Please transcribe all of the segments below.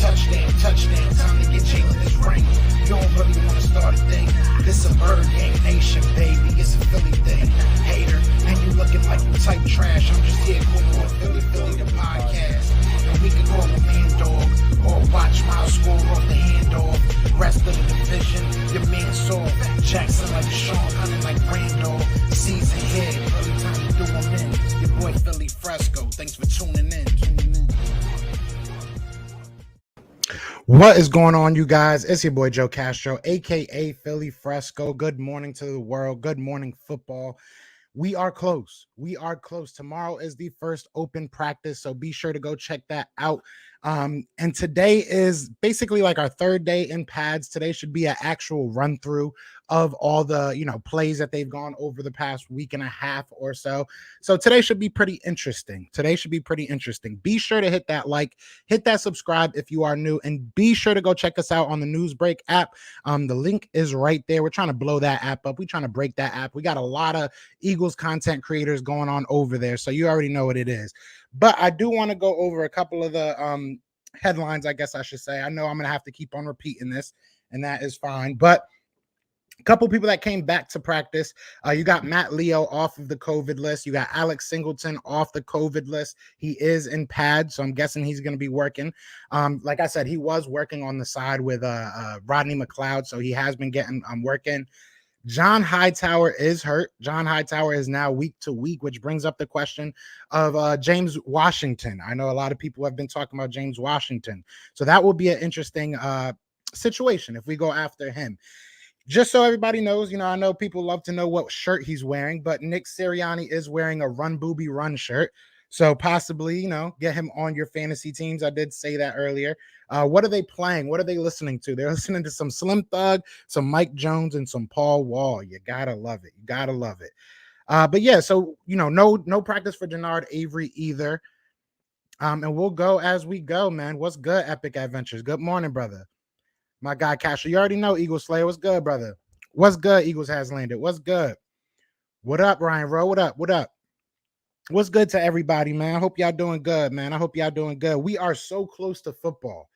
Touchdown, touchdown, time to get Jalen this ring. You don't really want to start a thing. This a Bird Gang Nation, baby. It's a Philly thing. Hater, and you looking like you type trash. I'm just here calling Philly the podcast. And we can call a man dog or watch Miles score off the handoff. Rest of the division, your man saw Jackson like Sean, hunting like Randall. Season here, early time to do them in. Your boy Philly Fresco. Thanks for tuning in. What is going on, you guys? It's your boy Joe Castro, aka Philly Fresco. Good morning to the world. Good morning, football. We are close. We are close. Tomorrow is the first open practice, so be sure to go check that out. And today is basically like our third day in pads. Today should be an actual run through of all the, plays that they've gone over the past week and a half or so. So today should be pretty interesting. Be sure to hit that like, hit that subscribe if you are new, and be sure to go check us out on the Newsbreak app. The link is right there. We're trying to blow that app up. We're trying to break that app. We got a lot of Eagles content creators going on over there, so you already know what it is. But I do want to go over a couple of the headlines, I guess I should say. I know I'm going to have to keep on repeating this, and that is fine. But a couple people that came back to practice. You got Matt Leo off of the COVID list. You got Alex Singleton off the COVID list. He is in pads, so I'm guessing he's going to be working. Like I said, he was working on the side with Rodney McLeod, so he has been getting working. John Hightower is hurt. John Hightower is now week to week, which brings up the question of James Washington. I know a lot of people have been talking about James Washington, so that will be an interesting situation if we go after him. Just so everybody knows, I know people love to know what shirt he's wearing, but Nick Sirianni is wearing a Run Booby Run shirt. So possibly, get him on your fantasy teams. I did say that earlier. What are they playing? What are they listening to? They're listening to some Slim Thug, some Mike Jones, and some Paul Wall. You gotta love it. But yeah, so no practice for Jannard Avery either. And we'll go as we go, man. What's good, Epic Adventures? Good morning, brother. My guy Casher, you already know Eagles Slayer. What's good, brother? What's good? Eagles has landed. What's good? What up, Ryan Rowe? What up? What's good to everybody, man? I hope y'all doing good, man. We are so close to football.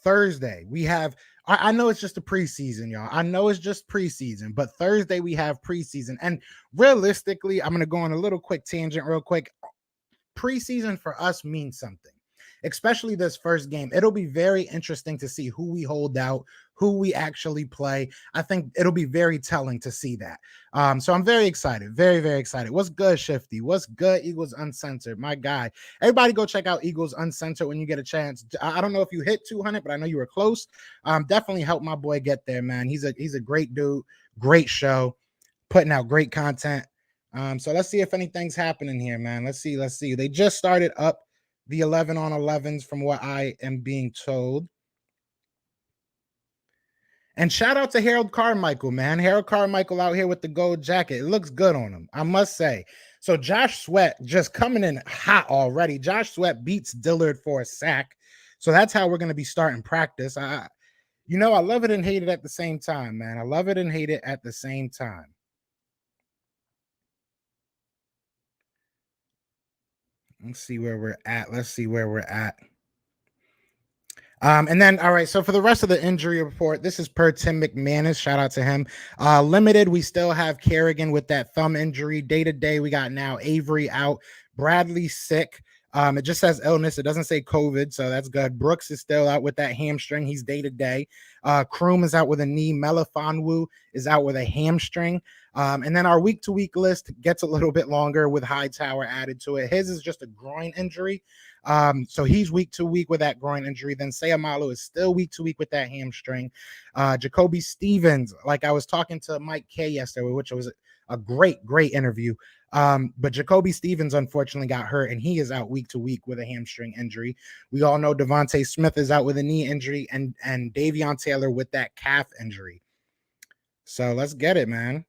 Thursday, we have, I know it's just a preseason, y'all. I know it's just preseason, but Thursday we have preseason. And realistically, I'm going to go on a little quick tangent real quick. Preseason for us means something, especially this first game. It'll be very interesting to see who we hold out, who we actually play. I think it'll be very telling to see that. So I'm very excited, very, very excited. What's good, Shifty? What's good, Eagles Uncensored? My guy. Everybody go check out Eagles Uncensored when you get a chance. I don't know if you hit 200, but I know you were close. Definitely help my boy get there, man. He's a great dude, great show, putting out great content. So let's see if anything's happening here, man. Let's see. They just started up the 11 on 11s from what I am being told. And shout out to Harold Carmichael, man. Harold Carmichael out here with the gold jacket. It looks good on him, I must say. So Josh Sweat just coming in hot already. Josh Sweat beats Dillard for a sack. So that's how we're going to be starting practice. I love it and hate it at the same time, man. Let's see where we're at. And then, all right, so for the rest of the injury report, this is per Tim McManus. Shout out to him. Limited, we still have Kerrigan with that thumb injury. Day-to-day, we got now Avery out. Bradley sick. It just says illness. It doesn't say COVID, so that's good. Brooks is still out with that hamstring. He's day-to-day. Kroom is out with a knee. Melifonwu is out with a hamstring. And then our week-to-week list gets a little bit longer with Hightower added to it. His is just a groin injury. So he's week to week with that groin injury. Then Sayamalu is still week to week with that hamstring. Jacoby Stevens, like I was talking to Mike K yesterday, which was a great interview. But Jacoby Stevens unfortunately got hurt, and he is out week to week with a hamstring injury. We all know Devontae Smith is out with a knee injury, and Davion Taylor with that calf injury. So let's get it, man.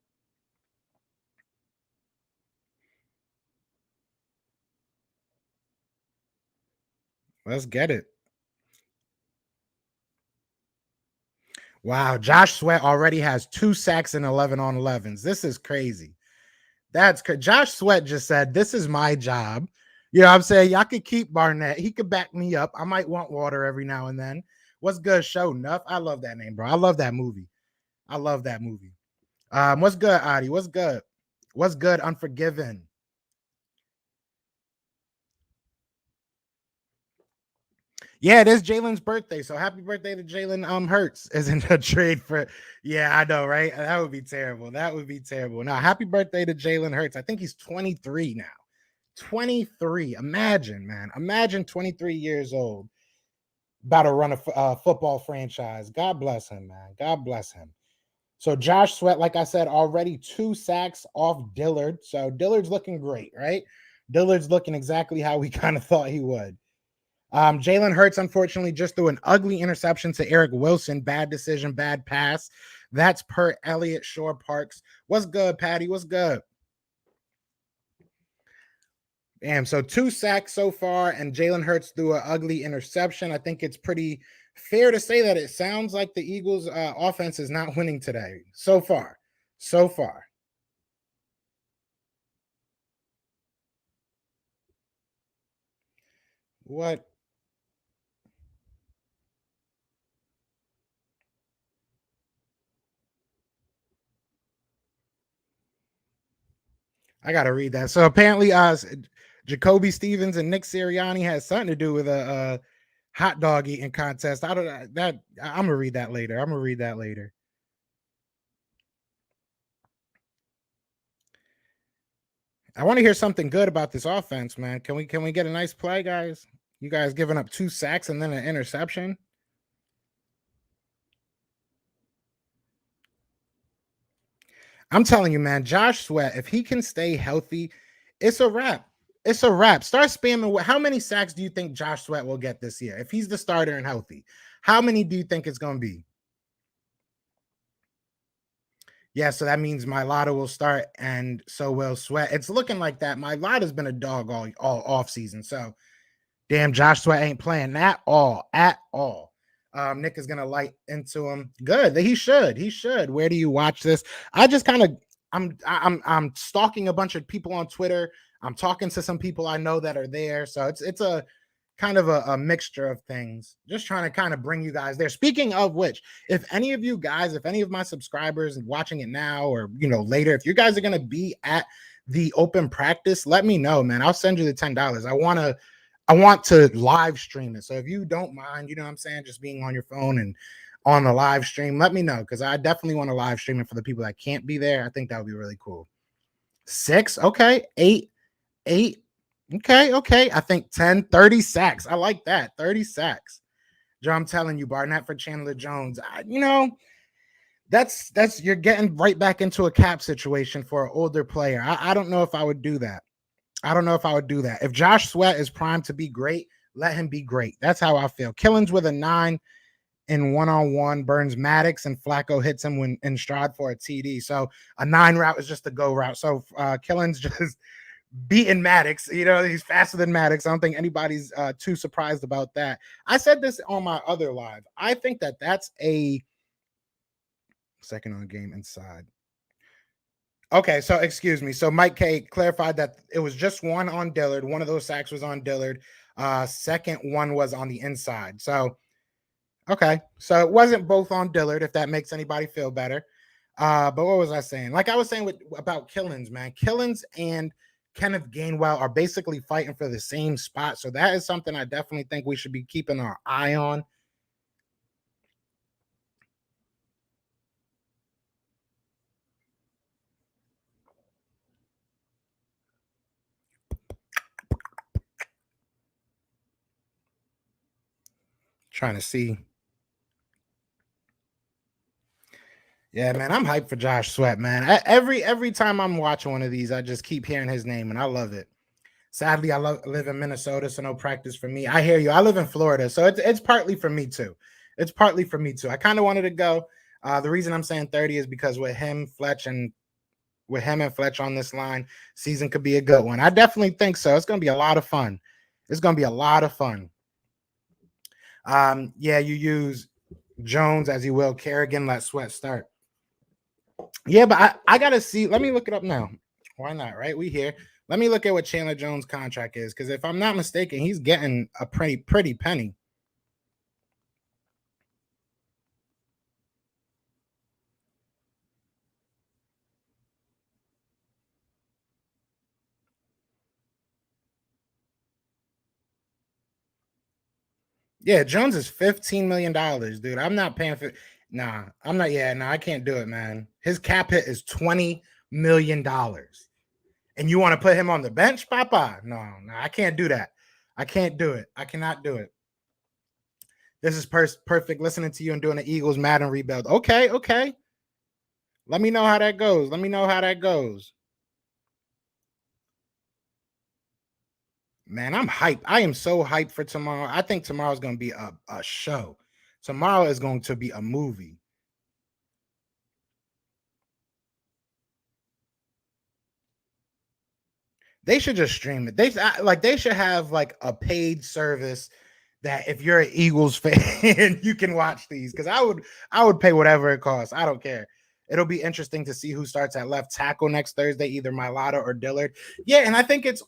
Let's get it. Wow, Josh Sweat already has 2 sacks and 11 on 11s. This is crazy. Josh Sweat just said, "This is my job. You know what I'm saying? Y'all could keep Barnett. He could back me up. I might want water every now and then. What's good, Show Nuff? I love that name, bro. I love that movie. I love that movie. What's good, Adi? What's good? What's good, Unforgiven? Yeah, it is Jalen's birthday. So happy birthday to Jalen Hurts. Isn't a trade for yeah, I know, right? That would be terrible. That would be terrible. Now, happy birthday to Jalen Hurts. I think he's 23 now. 23. Imagine, man. Imagine 23 years old about to run a football franchise. God bless him, man. God bless him. So Josh Sweat, like I said, already 2 sacks off Dillard. So Dillard's looking great, right? Dillard's looking exactly how we kind of thought he would. Jalen Hurts, unfortunately, just threw an ugly interception to Eric Wilson. Bad decision, bad pass. That's per Elliott Shore Parks. What's good, Patty? What's good? Damn, so 2 sacks so far, and Jalen Hurts threw an ugly interception. I think it's pretty fair to say that it sounds like the Eagles' offense is not winning today so far. So far. What? I gotta read that. So apparently, Jacoby Stevens and Nick Sirianni has something to do with a hot dog eating contest. I don't that. I'm gonna read that later. I'm gonna read that later. I want to hear something good about this offense, man. Can we get a nice play, guys? You guys giving up 2 sacks and then an interception? I'm telling you, man, Josh Sweat, if he can stay healthy, it's a wrap. It's a wrap. Start spamming. How many sacks do you think Josh Sweat will get this year if he's the starter and healthy? How many do you think it's going to be? Yeah, so that means my Lotta will start and so will Sweat. It's looking like that. My Lotta's been a dog all off season. So damn, Josh Sweat ain't playing at all. Nick is gonna light into him. Good. He should. He should. Where do you watch this? I just kind of I'm stalking a bunch of people on Twitter. I'm talking to some people I know that are there. So it's a kind of a mixture of things. Just trying to kind of bring you guys there. Speaking of which, if any of you guys, if any of my subscribers watching it now or later, if you guys are gonna be at the open practice, let me know, man. I'll send you the $10. I want to live stream it. So if you don't mind, you know what I'm saying, just being on your phone and on the live stream, let me know because I definitely want to live stream it for the people that can't be there. I think that would be really cool. 6, okay, 8, 8, okay. I think 10, 30 sacks. I like that. 30 sacks. Joe, I'm telling you, Barnett for Chandler Jones. That's you're getting right back into a cap situation for an older player. I don't know if I would do that. I don't know if I would do that. If Josh Sweat is primed to be great, let him be great. That's how I feel. Killings with a 9 in one-on-one, Burns Maddox, and Flacco hits him when in stride for a TD. So a 9 route is just a go route. So Killings just beating Maddox. He's faster than Maddox. I don't think anybody's too surprised about that. I said this on my other live. I think that that's a second on game inside. Okay, so excuse me. So Mike K clarified that it was just one on Dillard. One of those sacks was on Dillard. Second one was on the inside. So okay, so it wasn't both on Dillard. If that makes anybody feel better. But what was I saying? Like I was saying about Killins, man. Killins and Kenneth Gainwell are basically fighting for the same spot. So that is something I definitely think we should be keeping our eye on. Trying to see. Yeah, man, I'm hyped for Josh Sweat, man. Every time I'm watching one of these, I just keep hearing his name, and I love it. Sadly, I live in Minnesota, so no practice for me. I hear you. I live in Florida, so it's partly for me too. It's partly for me too. I kind of wanted to go. The reason I'm saying 30 is because with him and Fletch on this line, season could be a good one. I definitely think so. It's going to be a lot of fun. It's going to be a lot of fun. Yeah, you use Jones as you will. Kerrigan, let Sweat start. Yeah, but I gotta see. Let me look it up now. Why not? Right, we here. Let me look at what Chandler Jones' contract is, because if I'm not mistaken, he's getting a pretty penny. Yeah, Jones is $15 million, dude. I'm not paying for. Nah, I'm not. Yeah, nah, I can't do it, man. His cap hit is $20 million, and you want to put him on the bench, Papa? No, no, I can't do that. I can't do it. I cannot do it. This is perfect. Listening to you and doing the Eagles Madden rebuild. Okay, okay. Let me know how that goes. Let me know how that goes. Man, I'm hyped. I am so hyped for tomorrow. I think tomorrow's going to be a show. Tomorrow is going to be a movie. They should just stream it. They should have like a paid service that if you're an Eagles fan, you can watch these, because I would pay whatever it costs. I don't care. It'll be interesting to see who starts at left tackle next Thursday, either Mailata or Dillard. Yeah, and I think it's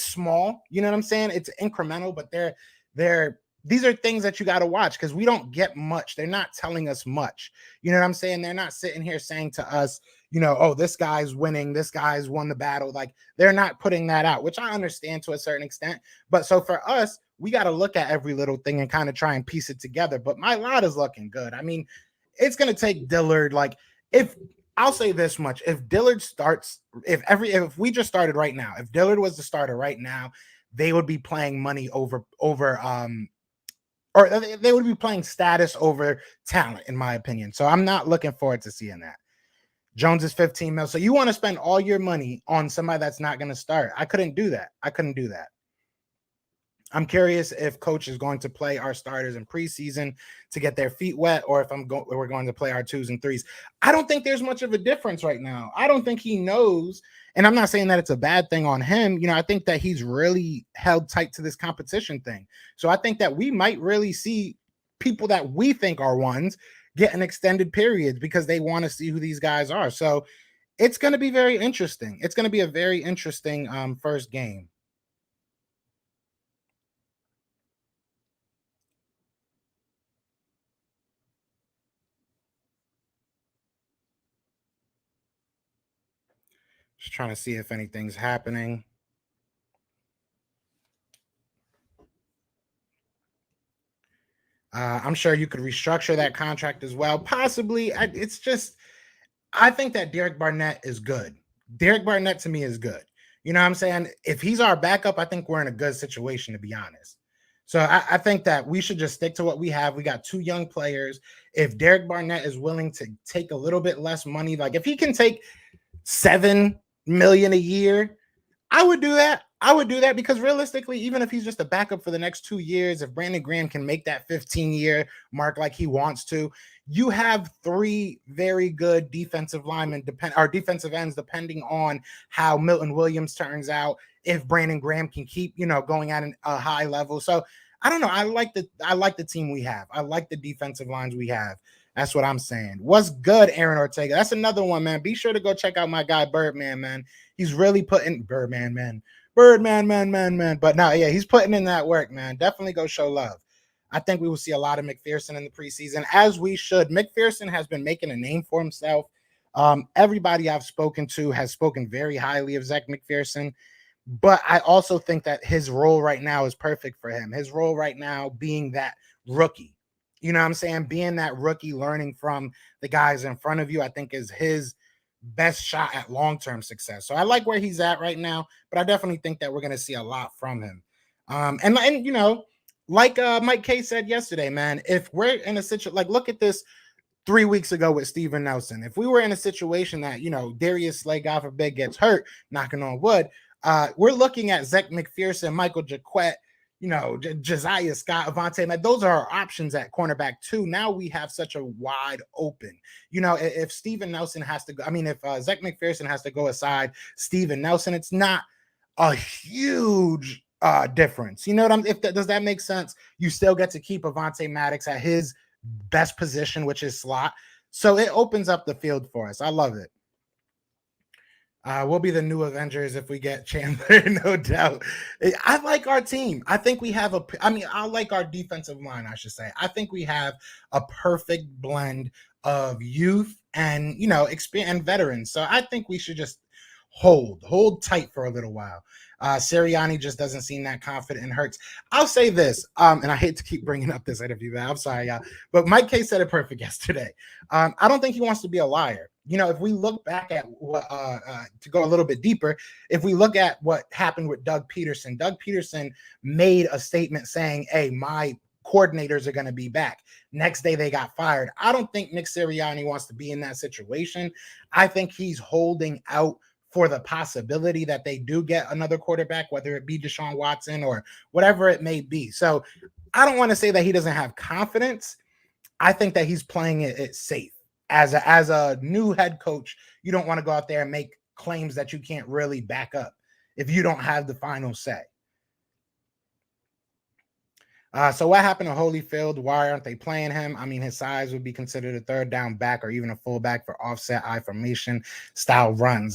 small. You know what I'm saying? It's incremental, but they're these are things that you got to watch, because we don't get much. They're not telling us much. You know what I'm saying? They're not sitting here saying to us, oh, this guy's winning, this guy's won the battle. Like, they're not putting that out, which I understand to a certain extent. But so for us, we got to look at every little thing and kind of try and piece it together. But my lot is looking good. I mean, it's going to take Dillard. Like, if I'll say this much, if Dillard starts, if we just started right now, if Dillard was the starter right now, they would be playing money over or they would be playing status over talent, in my opinion. So I'm not looking forward to seeing that. Jones is 15 mil. So you want to spend all your money on somebody that's not going to start. I couldn't do that. I'm curious if coach is going to play our starters in preseason to get their feet wet, or if we're going to play our 2s and 3s. I don't think there's much of a difference right now. I don't think he knows, and I'm not saying that it's a bad thing on him. I think that he's really held tight to this competition thing. So I think that we might really see people that we think are ones get an extended periods, because they want to see who these guys are. So it's going to be very interesting. It's going to be a very interesting first game. Just trying to see if anything's happening. I'm sure you could restructure that contract as well. Possibly. I think that Derek Barnett is good. Derek Barnett to me is good. You know what I'm saying? If he's our backup, I think we're in a good situation, to be honest. So I think that we should just stick to what we have. We got two young players. If Derek Barnett is willing to take a little bit less money, like if he can take $7 million a year, I would do that. I would do that, because realistically, even if he's just a backup for the next 2 years, if Brandon Graham can make that 15-year mark like he wants to, you have three very good defensive linemen, defensive ends, depending on how Milton Williams turns out. If Brandon Graham can keep, going at a high level. So I don't know. I like the team we have. I like the defensive lines we have. That's what I'm saying. What's good, Aaron Ortega? That's another one, man. Be sure to go check out my guy Birdman, man. He's really putting Birdman, man. Man. But no, yeah, he's putting in that work, man. Definitely go show love. I think we will see a lot of McPherson in the preseason, as we should. McPherson has been making a name for himself. Everybody I've spoken to has spoken very highly of Zach McPherson. But I also think that his role right now is perfect for him. His role right now being that rookie. You know what I'm saying? Being that rookie, learning from the guys in front of you, I think is his best shot at long-term success. So I like where he's at right now, but I definitely think that we're going to see a lot from him. And like Mike K said yesterday, man, if we're in a situation, like, look at this 3 weeks ago with Steven Nelson. If we were in a situation that, Darius Slay, God forbid, gets hurt, knocking on wood, we're looking at Zach McPherson, Michael Jaquette, Josiah Scott, Avante. Those are our options at cornerback too. Now we have such a wide open. If Steven Nelson has to go, if Zach McPherson has to go aside Steven Nelson, it's not a huge difference. You know what I'm? Does that make sense? You still get to keep Avante Maddox at his best position, which is slot. So it opens up the field for us. I love it. We'll be the new Avengers if we get Chandler, no doubt. I like our team. I think we have I mean, I like our defensive line, I should say. I think we have a perfect blend of youth and, experience and veterans. So I think we should just hold tight for a little while. Sirianni just doesn't seem that confident and hurts. I'll say this, and I hate to keep bringing up this interview, man. I'm sorry, y'all. But Mike K said it perfect yesterday. I don't think he wants to be a liar. If we look back at what, to go a little bit deeper, if we look at what happened with Doug Peterson made a statement saying, hey, my coordinators are going to be back. Next day they got fired. I don't think Nick Sirianni wants to be in that situation. I think he's holding out for the possibility that they do get another quarterback, whether it be Deshaun Watson or whatever it may be. So I don't want to say that he doesn't have confidence. I think that he's playing it safe. As a new head coach, you don't want to go out there and make claims that you can't really back up if you don't have the final say. So what happened to Holyfield? Why aren't they playing him? I mean, his size would be considered a third down back or even a fullback for offset I formation style runs.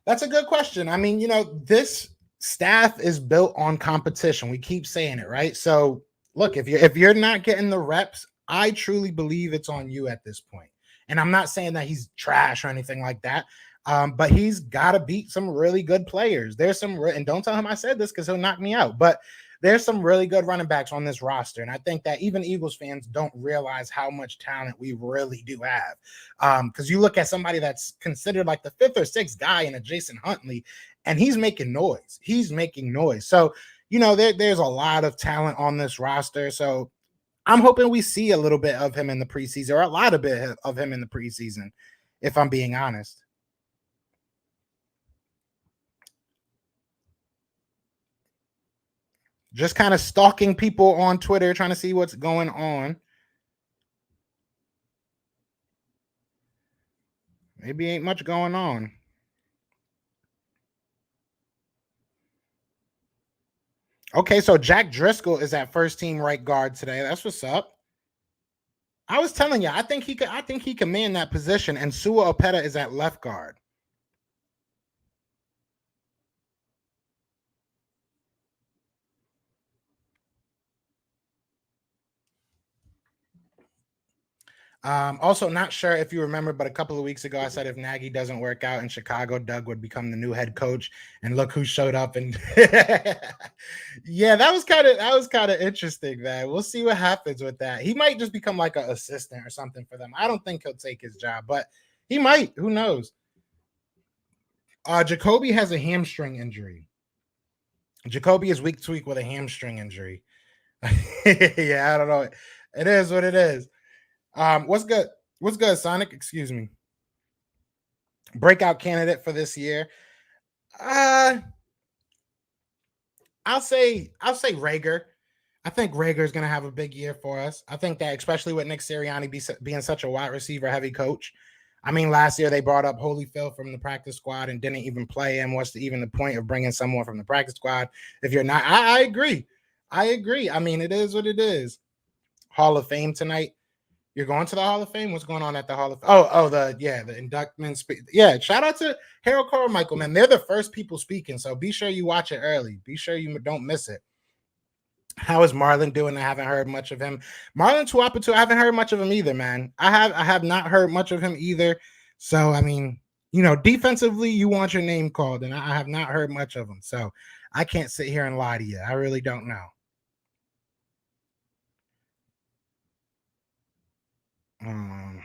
That's a good question. I mean, this staff is built on competition. We keep saying it, right? So look, if you're not getting the reps, I truly believe it's on you at this point. And I'm not saying that he's trash or anything like that. But he's got to beat some really good players. There's and don't tell him I said this because he'll knock me out. But there's some really good running backs on this roster. And I think that even Eagles fans don't realize how much talent we really do have. Because you look at somebody that's considered like the fifth or sixth guy in a Jason Huntley, and he's making noise. So, there's a lot of talent on this roster. So I'm hoping we see a little bit of him in the preseason, or a lot of bit of him in the preseason, if I'm being honest. Just kind of stalking people on Twitter, trying to see what's going on. Maybe ain't much going on. Okay, so Jack Driscoll is at first team right guard today. That's what's up. I was telling you, I think he could. I think he can man that position. And Sua Opeta is at left guard. Also, not sure if you remember, but a couple of weeks ago, I said if Nagy doesn't work out in Chicago, Doug would become the new head coach. And look who showed up. And yeah, that was kind of interesting, man. We'll see what happens with that. He might just become like an assistant or something for them. I don't think he'll take his job, but he might. Who knows? Jacoby has a hamstring injury. Jacoby is week to week with a hamstring injury. Yeah, I don't know. It is what it is. What's good? What's good, Sonic? Excuse me. Breakout candidate for this year. Uh, I'll say Rager. I think Rager is going to have a big year for us. I think that especially with Nick Sirianni being such a wide receiver heavy coach. I mean, last year they brought up Holyfield from the practice squad and didn't even play him. What's even the point of bringing someone from the practice squad if you're not? I agree. I agree. I mean, it is what it is. Hall of Fame tonight. You're going to the Hall of Fame? What's going on at the Hall of Fame? The inductment. Yeah, shout out to Harold Carmichael, man. They're the first people speaking, so be sure you watch it early. Be sure you don't miss it. How is Marlon doing? I haven't heard much of him. Marlon Tuapatu, I haven't heard much of him either, man. I have not heard much of him either. So I mean, defensively, you want your name called, and I have not heard much of him. So I can't sit here and lie to you. I really don't know. Um,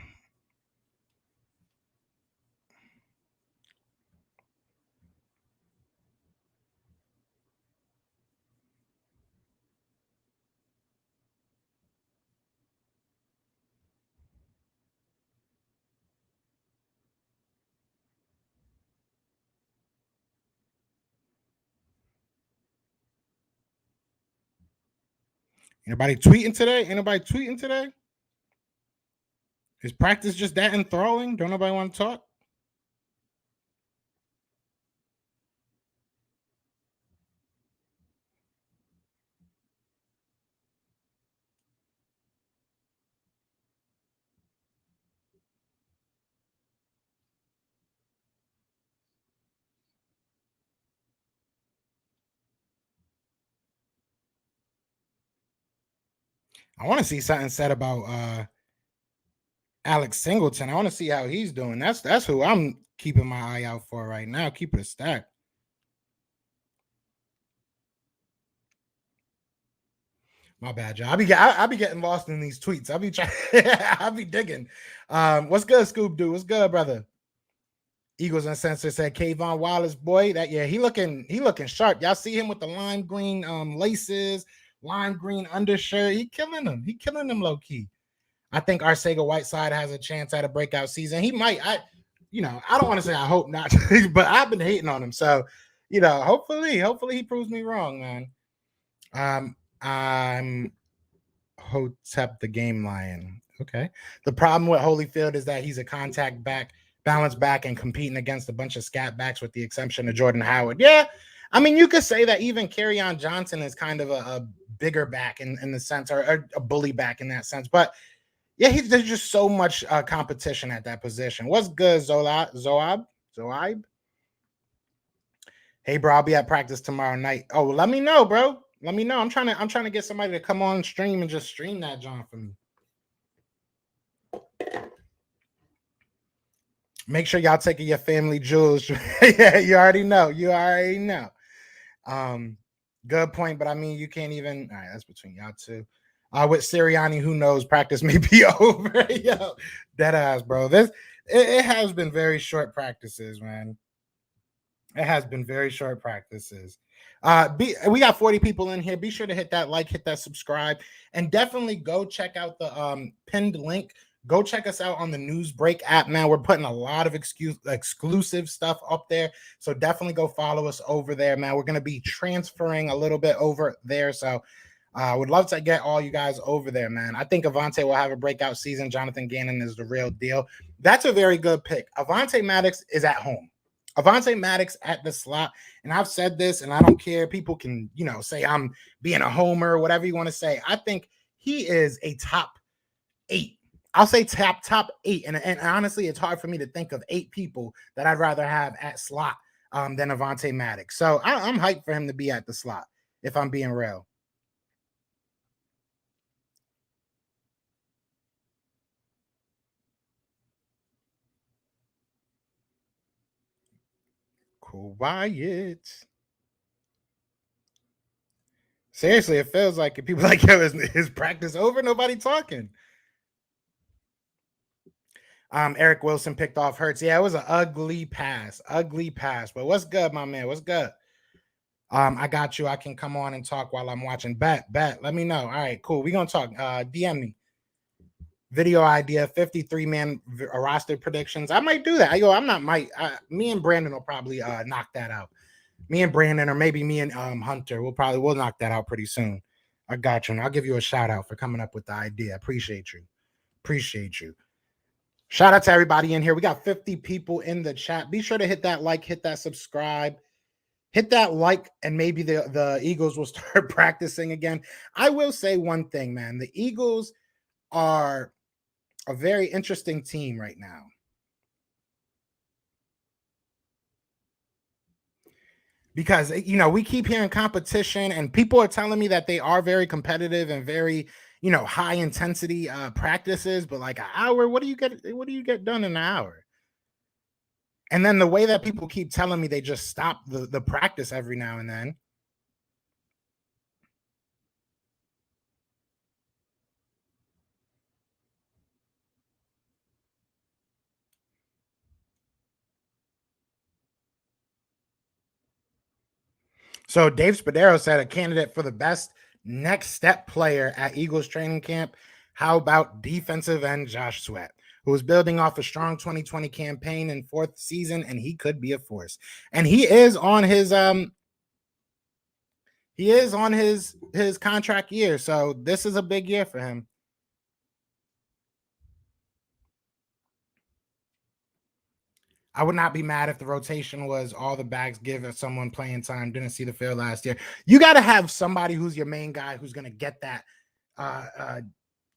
Anybody tweeting today? Anybody tweeting today? Is practice just that enthralling? Don't nobody want to talk? I want to see something said about Alex Singleton. I want to see how he's doing. That's who I'm keeping my eye out for right now. Keep it a stack. My bad, John. I be getting lost in these tweets. I be trying. I be digging. What's good, Scoop? Dude, what's good, brother? Eagles Uncensored said Kayvon Wallace, boy, that yeah, he looking sharp. Y'all see him with the lime green laces, lime green undershirt. He killing them. He killing them low key. I think Arcega Whiteside has a chance at a breakout season. He might. I don't want to say I hope not, but I've been hating on him. So, hopefully he proves me wrong, man. I'm Hotep the Game Lion. Okay. The problem with Holyfield is that he's a contact back, balance back, and competing against a bunch of scat backs with the exception of Jordan Howard. Yeah. I mean, you could say that even Kerryon Johnson is kind of a bigger back in the sense, or a bully back in that sense. But yeah, there's just so much competition at that position. What's good, Zoab? Hey, bro, I'll be at practice tomorrow night. Oh, well, let me know, bro. Let me know. I'm trying to get somebody to come on stream and just stream that John for me. Make sure y'all taking your family jewels. Yeah, you already know. Good point, but I mean, you can't even. All right, that's between y'all two. With Sirianni, who knows? Practice may be over. Yo, dead ass, bro. It has been very short practices, man. It has been very short practices. We got 40 people in here. Be sure to hit that like, hit that subscribe, and definitely go check out the pinned link. Go check us out on the Newsbreak app. Now we're putting a lot of exclusive stuff up there, so definitely go follow us over there, man. We're gonna be transferring a little bit over there, so I would love to get all you guys over there, man. I think Avonte will have a breakout season. Jonathan Gannon is the real deal. That's a very good pick. Avonte Maddox is at home. Avonte Maddox at the slot, and I've said this, and I don't care. People can, say I'm being a homer, whatever you want to say. I think he is a top 8. I'll say top 8, and honestly, it's hard for me to think of 8 people that I'd rather have at slot than Avonte Maddox. So I'm hyped for him to be at the slot, if I'm being real. Quiet. Seriously, it feels like people like, yo, is practice over? Nobody talking. Eric Wilson picked off Hurts. Yeah, it was an ugly pass. But what's good, my man? What's good? I got you. I can come on and talk while I'm watching. Bet. Let me know. All right, cool. We're gonna talk. DM me. Video idea, 53-man roster predictions. I might do that. Me and Brandon will probably knock that out. Me and Brandon, or maybe me and Hunter, we'll knock that out pretty soon. I got you. And I'll give you a shout out for coming up with the idea. Appreciate you. Shout out to everybody in here. We got 50 people in the chat. Be sure to hit that like, hit that subscribe, hit that like, and maybe the Eagles will start practicing again. I will say one thing, man. The Eagles are a very interesting team right now. Because, we keep hearing competition, and people are telling me that they are very competitive and very, high intensity practices, but like an hour, what do you get done in an hour? And then the way that people keep telling me they just stop the practice every now and then. So Dave Spadero said a candidate for the best next step player at Eagles training camp. How about defensive end Josh Sweat, who is building off a strong 2020 campaign in 4th season, and he could be a force. And he is on his his contract year, so this is a big year for him. I would not be mad if the rotation was all the backs give someone playing time. Didn't see the field last year. You got to have somebody who's your main guy who's going to get that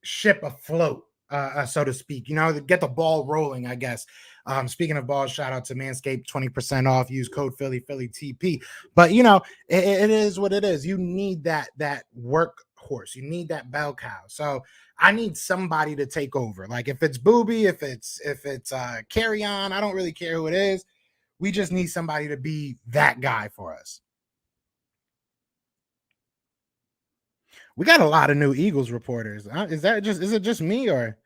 ship afloat, so to speak. Get the ball rolling, I guess. Speaking of balls, shout out to Manscaped, 20% off. Use code Philly TP. But it is what it is. You need that horse. You need that bell cow. So I need somebody to take over. Like if it's Booby, if it's Carry On, I don't really care who it is. We just need somebody to be that guy for us. We got a lot of new Eagles reporters. Is it just me or?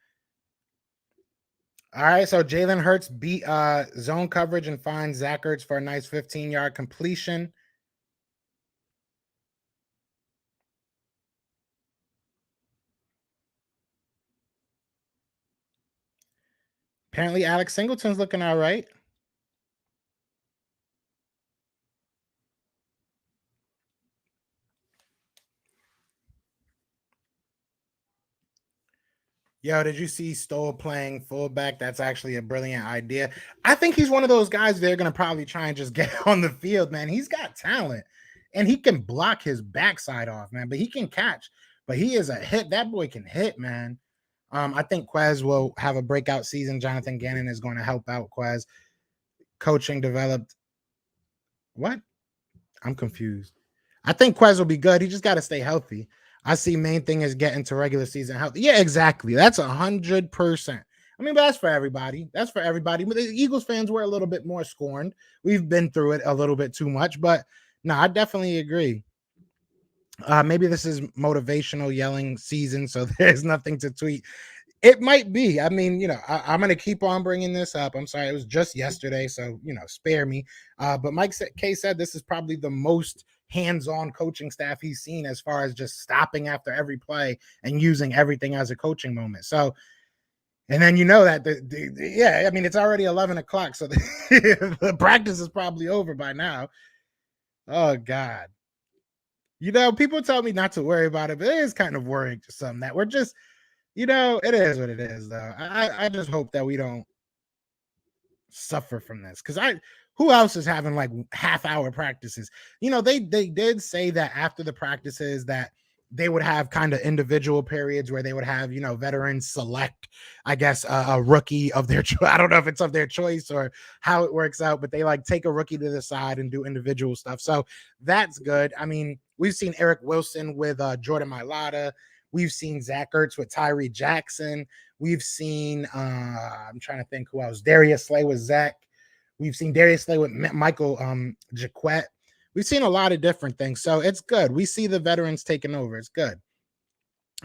All right, so Jalen Hurts beat zone coverage and finds Zach Ertz for a nice 15-yard completion. Apparently, Alex Singleton's looking all right. Yo, did you see Stoll playing fullback? That's actually a brilliant idea. I think he's one of those guys they're going to probably try and just get on the field, man. He's got talent and he can block his backside off, man, but he can catch. But he is a hit. That boy can hit, man. I think Quez will have a breakout season. Jonathan Gannon is going to help out Quez. Coaching developed. What? I'm confused. I think Quez will be good. He just got to stay healthy. I see main thing is getting to regular season health. Yeah, exactly. That's 100%. I mean, but that's for everybody. That's for everybody. But the Eagles fans were a little bit more scorned. We've been through it a little bit too much, but no, I definitely agree. Maybe this is motivational yelling season, so there's nothing to tweet. It might be. I mean, I'm going to keep on bringing this up. I'm sorry. It was just yesterday, so, spare me. But Mike K said this is probably the most hands-on coaching staff he's seen as far as just stopping after every play and using everything as a coaching moment. So, and then that, I mean, it's already 11 o'clock, so the practice is probably over by now. Oh, God. People tell me not to worry about it, but it is kind of worrying to some that we're just, it is what it is, though. I just hope that we don't suffer from this because who else is having like half-hour practices? They did say that after the practices that they would have kind of individual periods where they would have veterans select, I guess, a rookie of their choice. I don't know if it's of their choice or how it works out, but they like take a rookie to the side and do individual stuff. So that's good. I mean, we've seen Eric Wilson with Jordan Mailata. We've seen Zach Ertz with Tyree Jackson. We've seen, I'm trying to think who else. Darius Slay with Zach. We've seen Darius Slay with Michael Jaquette. We've seen a lot of different things. So it's good. We see the veterans taking over. It's good.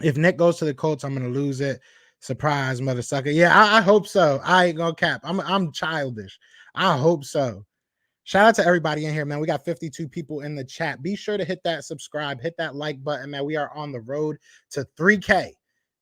If Nick goes to the Colts, I'm going to lose it. Surprise, mother sucker. Yeah, I hope so. I ain't going to cap. I'm childish. I hope so. Shout out to everybody in here, man. We got 52 people in the chat. Be sure to hit that subscribe, hit that like button, man. We are on the road to 3K.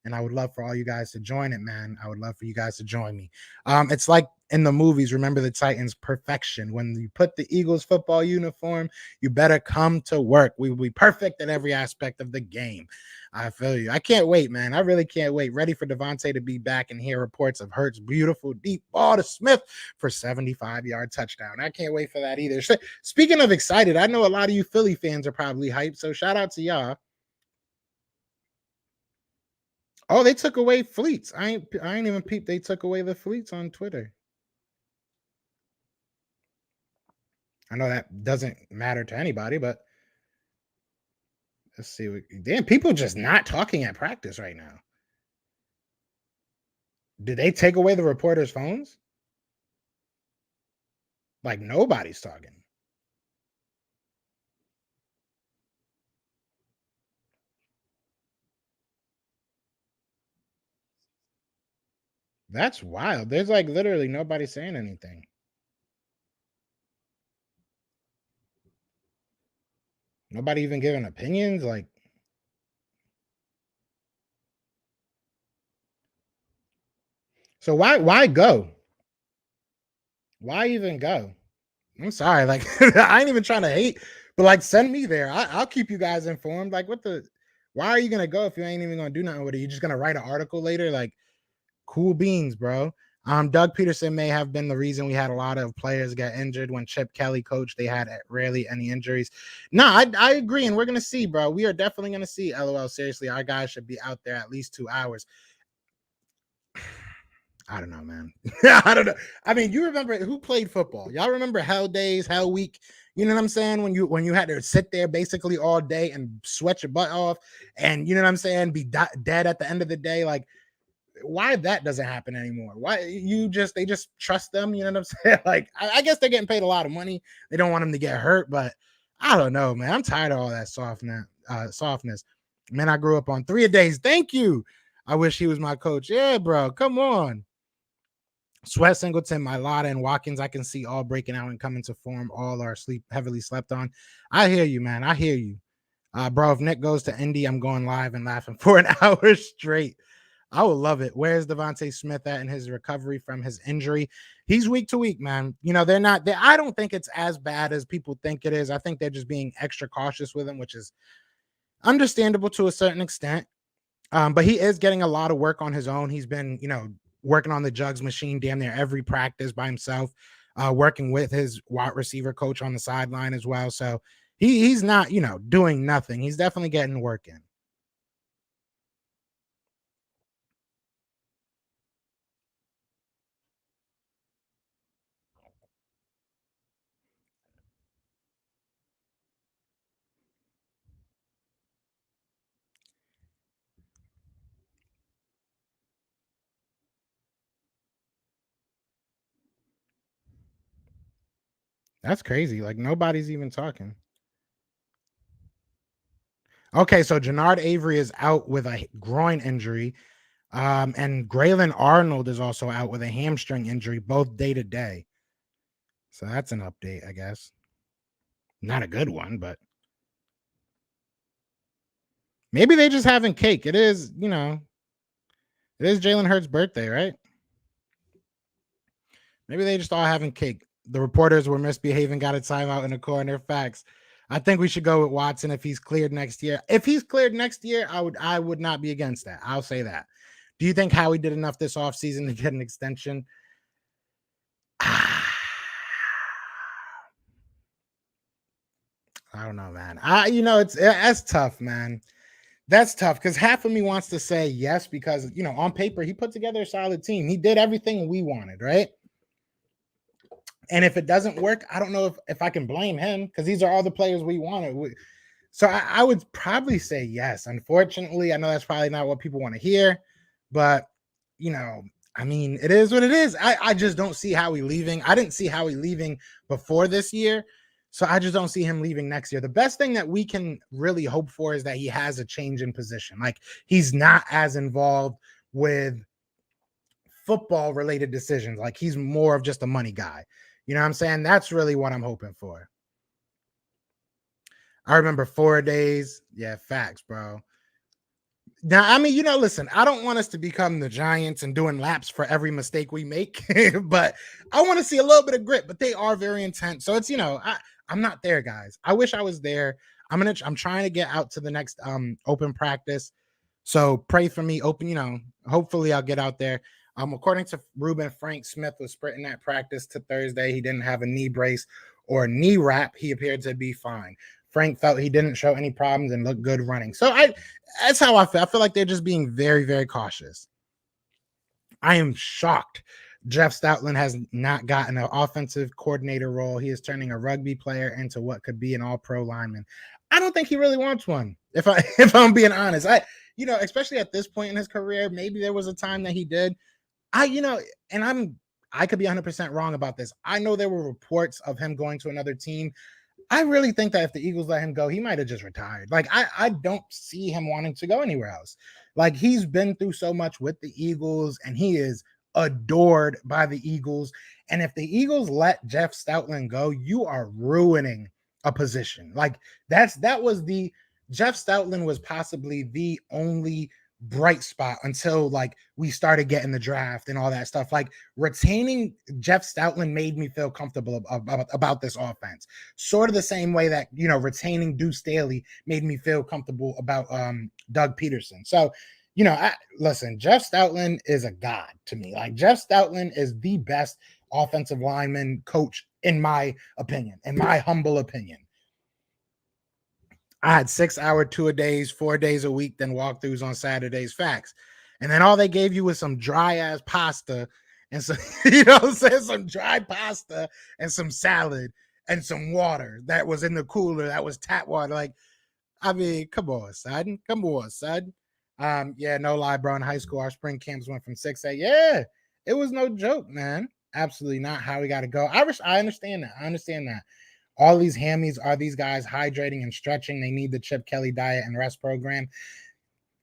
And I would love for all you guys to join it, man. I would love for you guys to join me. It's like in the movies, Remember the Titans, perfection. When you put the Eagles football uniform, you better come to work. We will be perfect in every aspect of the game. I feel you. I can't wait, man. I really can't wait. Ready for Devontae to be back and hear reports of Hurts' beautiful deep ball to Smith for 75-yard touchdown. I can't wait for that either. Speaking of excited, I know a lot of you Philly fans are probably hyped, so shout out to y'all. Oh, they took away fleets. I ain't even peeped. They took away the fleets on Twitter. I know that doesn't matter to anybody, but let's see. Damn, people just not talking at practice right now. Did they take away the reporters' phones? Like nobody's talking. That's wild. There's like literally nobody saying anything. Nobody even giving opinions. Like, so why go? Why even go? I'm sorry. Like, I ain't even trying to hate, but like, send me there. I'll keep you guys informed. Like, why are you gonna go if you ain't even gonna do nothing with it? You just gonna write an article later? Like, cool beans, bro. Doug Peterson may have been the reason we had a lot of players get injured when Chip Kelly coached. They had rarely any injuries. No, I agree, and we're gonna see, bro. We are definitely gonna see. LOL. Seriously, our guys should be out there at least 2 hours. I don't know, man. I don't know. I mean, you remember who played football? Y'all remember Hell Days, Hell Week? You know what I'm saying? When you had to sit there basically all day and sweat your butt off, and you know what I'm saying, be dead at the end of the day. Like, why that doesn't happen anymore? Why they just trust them? You know what I'm saying? Like, I guess they're getting paid a lot of money. They don't want them to get hurt, but I don't know, man. I'm tired of all that softness. Man, I grew up on 3-a-days. Thank you. I wish he was my coach. Yeah, bro. Come on. Sweat, Singleton, Mailata, and Watkins, I can see all breaking out and coming to form. All are heavily slept on. I hear you, man. I hear you. Bro, if Nick goes to Indy, I'm going live and laughing for an hour straight. I would love it. Where's Devontae Smith at in his recovery from his injury? He's week to week, man. You know, I don't think it's as bad as people think it is. I think they're just being extra cautious with him, which is understandable to a certain extent. But he is getting a lot of work on his own. He's been, working on the jugs machine damn near every practice by himself, working with his wide receiver coach on the sideline as well. So he's not, doing nothing. He's definitely getting work in. That's crazy. Like, nobody's even talking. Okay, so Jannard Avery is out with a groin injury. And Graylin Arnold is also out with a hamstring injury, both day to day. So that's an update, I guess. Not a good one, but maybe they just having cake. It is, it is Jalen Hurts' birthday, right? Maybe they just all having cake. The reporters were misbehaving, got a timeout in the corner. Facts. I think we should go with Watson if he's cleared next year. If he's cleared next year, I would not be against that. I'll say that. Do you think Howie did enough this offseason to get an extension? I don't know, man. That's tough, man. That's tough because half of me wants to say yes because on paper he put together a solid team. He did everything we wanted, right? And if it doesn't work, I don't know if I can blame him because these are all the players we wanted. So I would probably say yes. Unfortunately, I know that's probably not what people want to hear, but I mean, it is what it is. I just don't see Howie leaving. I didn't see Howie leaving before this year. So I just don't see him leaving next year. The best thing that we can really hope for is that he has a change in position. Like, he's not as involved with football related decisions. Like, he's more of just a money guy. You know what I'm saying? That's really what I'm hoping for. I remember 4 days. Yeah, facts, bro. Now, I mean, listen, I don't want us to become the Giants and doing laps for every mistake we make, but I want to see a little bit of grit. But they are very intense, so it's I'm not there, guys. I wish I was there. I'm trying to get out to the next open practice, so pray for me. Hopefully I'll get out there. According to Ruben, Frank Smith was sprinting that practice to Thursday. He didn't have a knee brace or a knee wrap. He appeared to be fine. Frank felt he didn't show any problems and looked good running. So that's how I feel. I feel like they're just being very, very cautious. I am shocked Jeff Stoutland has not gotten an offensive coordinator role. He is turning a rugby player into what could be an all-pro lineman. I don't think he really wants one. If I'm being honest, especially at this point in his career, maybe there was a time that he did. And I could be 100% wrong about this. I know there were reports of him going to another team. I really think that if the Eagles let him go, he might have just retired. Like, I don't see him wanting to go anywhere else. Like, he's been through so much with the Eagles, and he is adored by the Eagles. And if the Eagles let Jeff Stoutland go, you are ruining a position. Like, Jeff Stoutland was possibly the only bright spot until like we started getting the draft and all that stuff. Like, retaining Jeff Stoutland made me feel comfortable about this offense, sort of the same way that retaining Deuce Staley made me feel comfortable about Doug Peterson. So listen, Jeff Stoutland is a god to me. Like, Jeff Stoutland is the best offensive lineman coach in my humble opinion. I had 6-hour 2-a-days, 4 days a week, then walkthroughs on Saturdays. Facts. And then all they gave you was some dry ass pasta and some, you know what I'm saying? Some dry pasta and some salad and some water that was in the cooler that was tap water. Like, I mean, come on, son. Come on, son. Yeah, no lie, bro. In high school, our spring camps went from 6 a. Yeah, it was no joke, man. Absolutely not how we got to go. I understand that. I understand that. All these hammies are these guys hydrating and stretching. They need the Chip Kelly diet and rest program.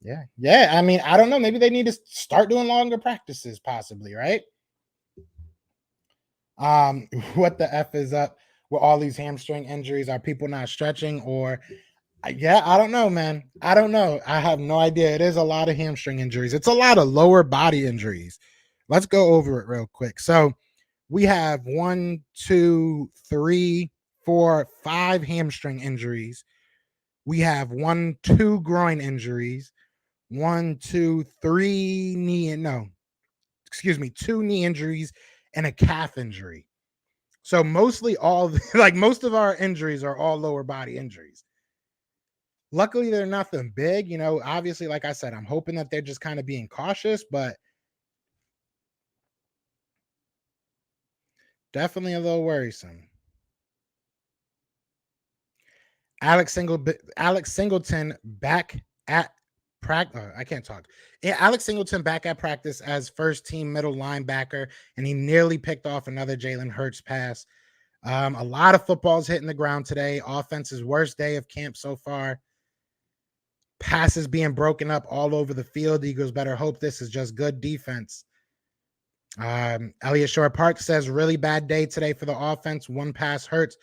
Yeah, yeah. I mean, I don't know. Maybe they need to start doing longer practices, possibly, right? What the F is up with all these hamstring injuries? Are people not stretching or yeah, I don't know, man. I don't know. I have no idea. It is a lot of hamstring injuries. It's a lot of lower body injuries. Let's go over it real quick. So we have 1, 2, 3, 4, 5 hamstring injuries. We have 1, 2 groin injuries. 1, 2, 3 knee. No, excuse me, 2 knee injuries and a calf injury. So mostly all like most of our injuries are all lower body injuries. Luckily, they're nothing big. You know, obviously, like I said, I'm hoping that they're just kind of being cautious, but definitely a little worrisome. Alex Singleton back at practice. I can't talk. Yeah, Alex Singleton back at practice as first team middle linebacker, and he nearly picked off another Jalen Hurts pass. A lot of footballs hitting the ground today. Offense's worst day of camp so far. Passes being broken up all over the field. Eagles better hope this is just good defense. Elliott Shore Park says really bad day today for the offense. One pass Hurts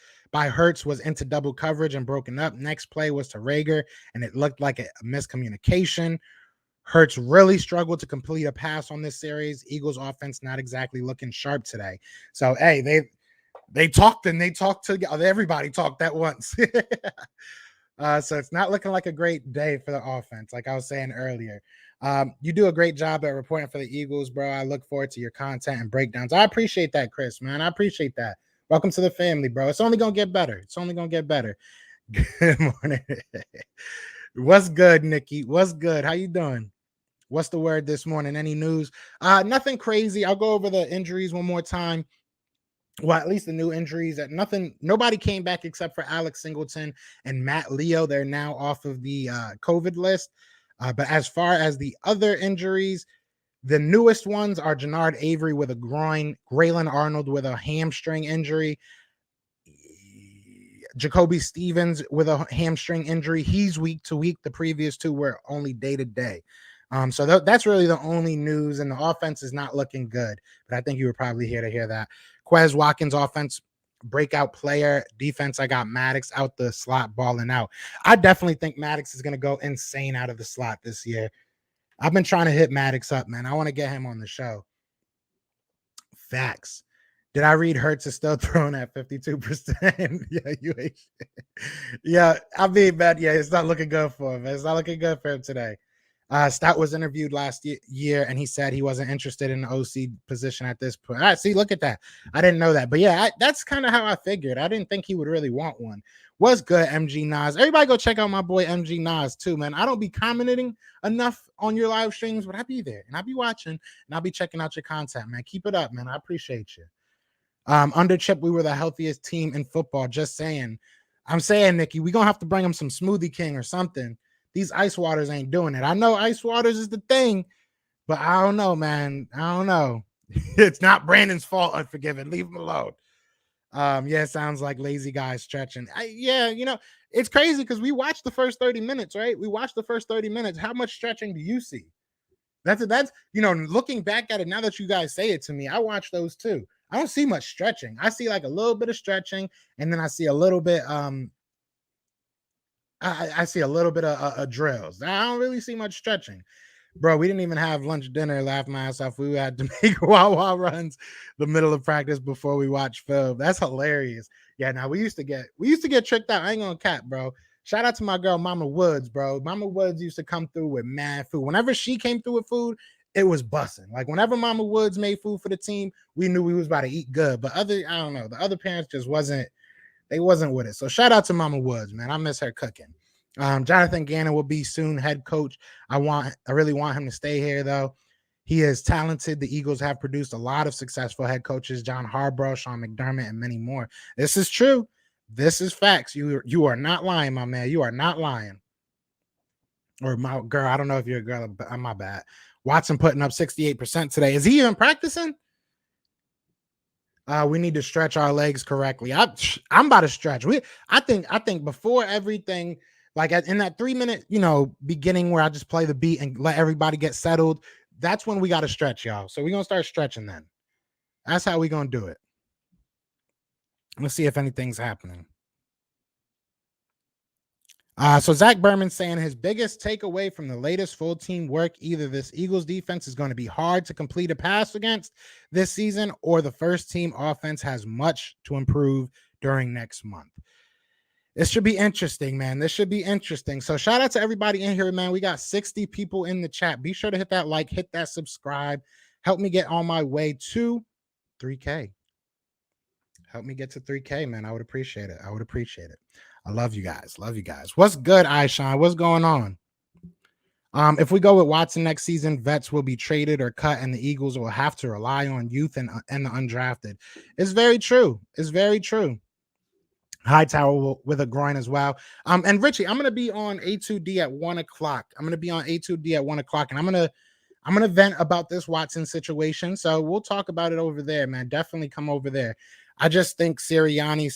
was into double coverage and broken up. Next play was to Rager, and it looked like a miscommunication. Hurts really struggled to complete a pass on this series. Eagles offense not exactly looking sharp today. So hey, they talked together. Everybody talked at once. So it's not looking like a great day for the offense, like I was saying earlier. You do a great job at reporting for the Eagles, bro. I look forward to your content and breakdowns. I appreciate that, Chris, man. I appreciate that. Welcome to the family, bro. It's only gonna get better. It's only gonna get better. Good morning. What's good, Nikki? What's good? How you doing? What's the word this morning? Any news? Nothing crazy. I'll go over the injuries one more time. Well, at least the new injuries that nobody came back except for Alex Singleton and Matt Leo. They're now off of the COVID list. But as far as the other injuries, the newest ones are Jannard Avery with a groin, Graylin Arnold with a hamstring injury, Jacoby Stevens with a hamstring injury. He's week to week. The previous two were only day to day. So that's really the only news, and the offense is not looking good. But I think you were probably here to hear that. Quez Watkins offense breakout player. Defense, I got Maddox out the slot balling out. I definitely think Maddox is going to go insane out of the slot this year. I've been trying to hit Maddox up, man. I want to get him on the show. Facts. Did I read Hurts is still thrown at 52%? Yeah, I mean, man, yeah, it's not looking good for him. It's not looking good for him today. Stout was interviewed last year, and he said he wasn't interested in the OC position at this point. All right, see, look at that. I didn't know that. But yeah, that's kind of how I figured. I didn't think he would really want one. Was good, MG Nas. Everybody go check out my boy MG Nas too, man. I don't be commenting enough on your live streams, but I be there, and I be watching, and I'll be checking out your content, man. Keep it up, man. I appreciate you. Under Chip, we were the healthiest team in football. Just saying. I'm saying, Nikki, we're going to have to bring him some Smoothie King or something. These ice waters ain't doing it. I know ice waters is the thing, but I don't know, man. I don't know. It's not Brandon's fault, Unforgiven. Leave him alone. Yeah, it sounds like lazy guy stretching. Yeah, it's crazy because we watched the first 30 minutes, right? We watched the first 30 minutes. How much stretching do you see? That's looking back at it now that you guys say it to me, I watched those too. I don't see much stretching. I see like a little bit of stretching, and then I see a little bit I see a little bit of drills. I don't really see much stretching. Bro, we didn't even have lunch, dinner, laugh my ass off. We had to make Wawa runs the middle of practice before we watch film. That's hilarious. Yeah, now we used to get tricked out. I ain't gonna cap, bro. Shout out to my girl Mama Woods, bro. Mama Woods used to come through with mad food. Whenever she came through with food, it was busting. Like whenever Mama Woods made food for the team, we knew we was about to eat good. But I don't know, the other parents just wasn't with it. So shout out to Mama Woods, man. I miss her cooking. Jonathan Gannon will be soon head coach. I really want him to stay here though. He is talented. The Eagles have produced a lot of successful head coaches: John Harbaugh, Sean McDermott, and many more. This is true. This is facts. You are not lying, my man. You are not lying. Or my girl, I don't know if you're a girl, but my bad. Watson putting up 68% today. Is he even practicing? We need to stretch our legs correctly. I'm about to stretch. I think before everything, like in that 3 minute, beginning where I just play the beat and let everybody get settled. That's when we got to stretch, y'all. So we're gonna start stretching then. That's how we're gonna do it. Let's see if anything's happening. So Zach Berman's saying his biggest takeaway from the latest full team work: either this Eagles defense is going to be hard to complete a pass against this season, or the first team offense has much to improve during next month. This should be interesting, man. This should be interesting. So shout out to everybody in here, man. We got 60 people in the chat. Be sure to hit that like, hit that subscribe. Help me get on my way to 3K. Help me get to 3K, man. I would appreciate it. I would appreciate it. I love you guys. Love you guys. What's good, Aishan? What's going on? If we go with Watson next season, vets will be traded or cut, and the Eagles will have to rely on youth and the undrafted. It's very true. It's very true. Hightower with a groin as well. And Richie, I'm gonna be on A2D at 1:00. I'm gonna be on A2D at 1:00, and I'm gonna vent about this Watson situation. So we'll talk about it over there, man. Definitely come over there. I think Sirianni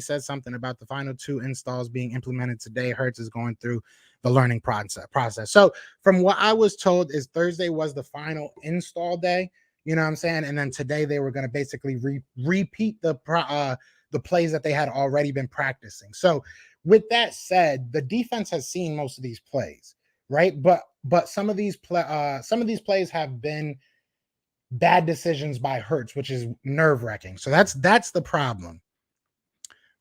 said something about the final 2 installs being implemented today. Hertz is going through the learning process. So from what I was told is Thursday was the final install day. You know what I'm saying? And then today they were going to basically repeat the plays that they had already been practicing. So with that said, the defense has seen most of these plays, right? But some of these plays have been bad decisions by Hertz, which is nerve-wracking. So that's the problem.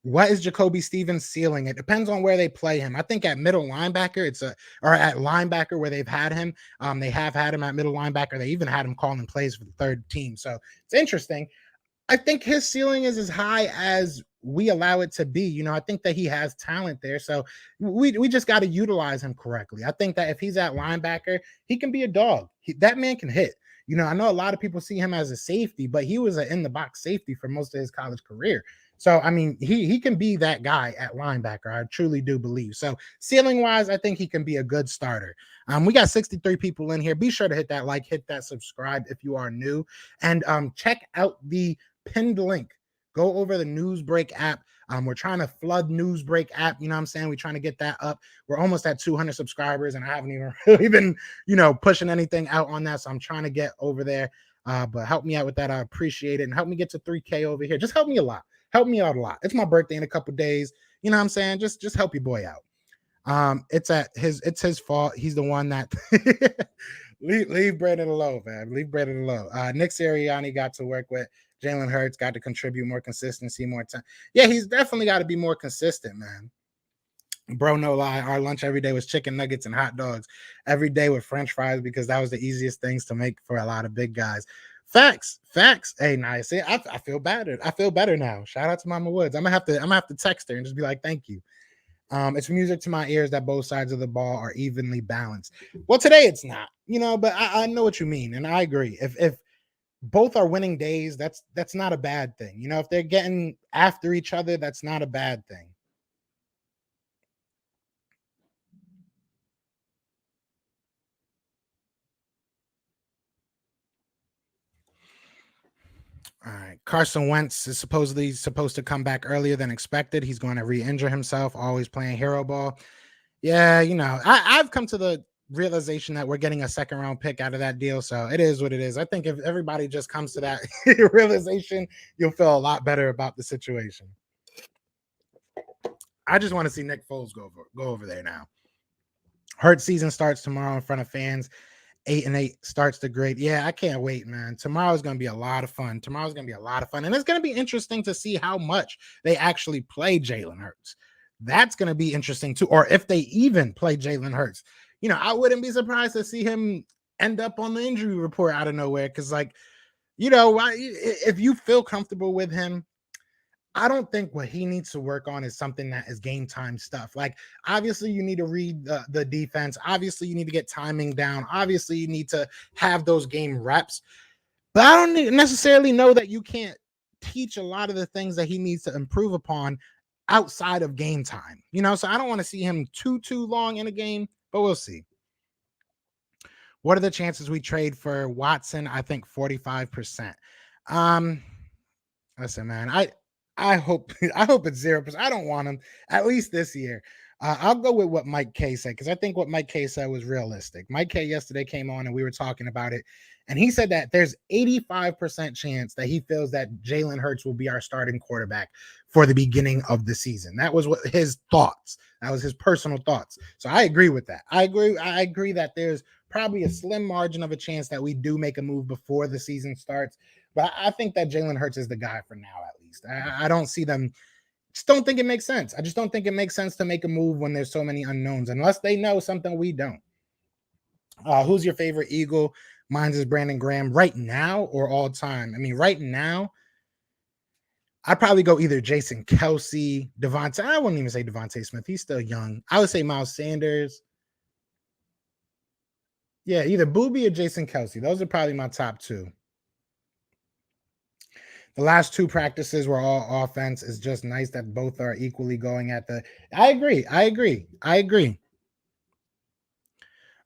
What is Jacoby Stevens' ceiling? It depends on where they play him. I think at middle linebacker, or at linebacker where they've had him. They have had him at middle linebacker. They even had him calling plays for the third team. So it's interesting. I think his ceiling is as high as we allow it to be. I think that he has talent there. So we just got to utilize him correctly. I think that if he's at linebacker, he can be a dog. That man can hit. I know a lot of people see him as a safety, but he was an in-the-box safety for most of his college career. So, I mean, he can be that guy at linebacker. I truly do believe. So, ceiling-wise, I think he can be a good starter. We got 63 people in here. Be sure to hit that like, hit that subscribe if you are new, and check out the pinned link. Go over the Newsbreak app. We're trying to flood Newsbreak app. You know what I'm saying? We're trying to get that up. We're almost at 200 subscribers, and I haven't even really been, pushing anything out on that. So I'm trying to get over there. But help me out with that. I appreciate it. And help me get to 3K over here. Just help me a lot. Help me out a lot. It's my birthday in a couple days. You know what I'm saying? Just help your boy out. It's his fault. He's the one that leave Brandon alone, man. Leave Brandon alone. Nick Sirianni got to work with Jalen Hurts, got to contribute more consistency, more time. Yeah, he's definitely got to be more consistent, man. Bro, no lie. Our lunch every day was chicken nuggets and hot dogs every day with French fries because that was the easiest things to make for a lot of big guys. Facts. Hey, nice. I feel better. I feel better now. Shout out to Mama Woods. I'm gonna have to text her and just be like, thank you. It's music to my ears that both sides of the ball are evenly balanced. Well, today it's not, but I know what you mean, and I agree. If both are winning days, that's not a bad thing. If they're getting after each other, that's not a bad thing. All right. Carson Wentz is supposed to come back earlier than expected. He's going to re-injure himself, always playing hero ball. Yeah, I've come to the realization that we're getting a second round pick out of that deal. So it is what it is. I think if everybody just comes to that realization, you'll feel a lot better about the situation. I just want to see Nick Foles go over there now. Hurt season starts tomorrow in front of fans. 8-8 starts the great. Yeah, I can't wait, man. Tomorrow's going to be a lot of fun. And it's going to be interesting to see how much they actually play Jalen Hurts. That's going to be interesting too. Or if they even play Jalen Hurts. I wouldn't be surprised to see him end up on the injury report out of nowhere. Because, if you feel comfortable with him, I don't think what he needs to work on is something that is game time stuff. Like, obviously, you need to read the defense. Obviously, you need to get timing down. Obviously, you need to have those game reps. But I don't necessarily know that you can't teach a lot of the things that he needs to improve upon outside of game time. So I don't want to see him too long in a game, but we'll see. What are the chances we trade for Watson? I think 45%. Um, Listen, man, I hope I hope it's 0%. I don't want him at least this year. I'll go with what Mike K said because I think what Mike K said was realistic. Mike K yesterday came on and we were talking about it, and he said that there's 85% chance that he feels that Jalen Hurts will be our starting quarterback for the beginning of the season. That was what his thoughts. That was his personal thoughts. So I agree with that. I agree. I agree that there's probably a slim margin of a chance that we do make a move before the season starts. But I think that Jalen Hurts is the guy for now, at least. I don't see them. Just don't think it makes sense. I just don't think it makes sense to make a move when there's so many unknowns, unless they know something we don't. Who's your favorite Eagle? Mine's is Brandon Graham right now or all time. I mean, right now, I'd probably go either Jason Kelsey, Devontae. I wouldn't even say Devontae Smith. He's still young. I would say Miles Sanders. Yeah, either Booby or Jason Kelsey. Those are probably my top two. The last two practices were all offense. It's just nice that both are equally going at the. I agree.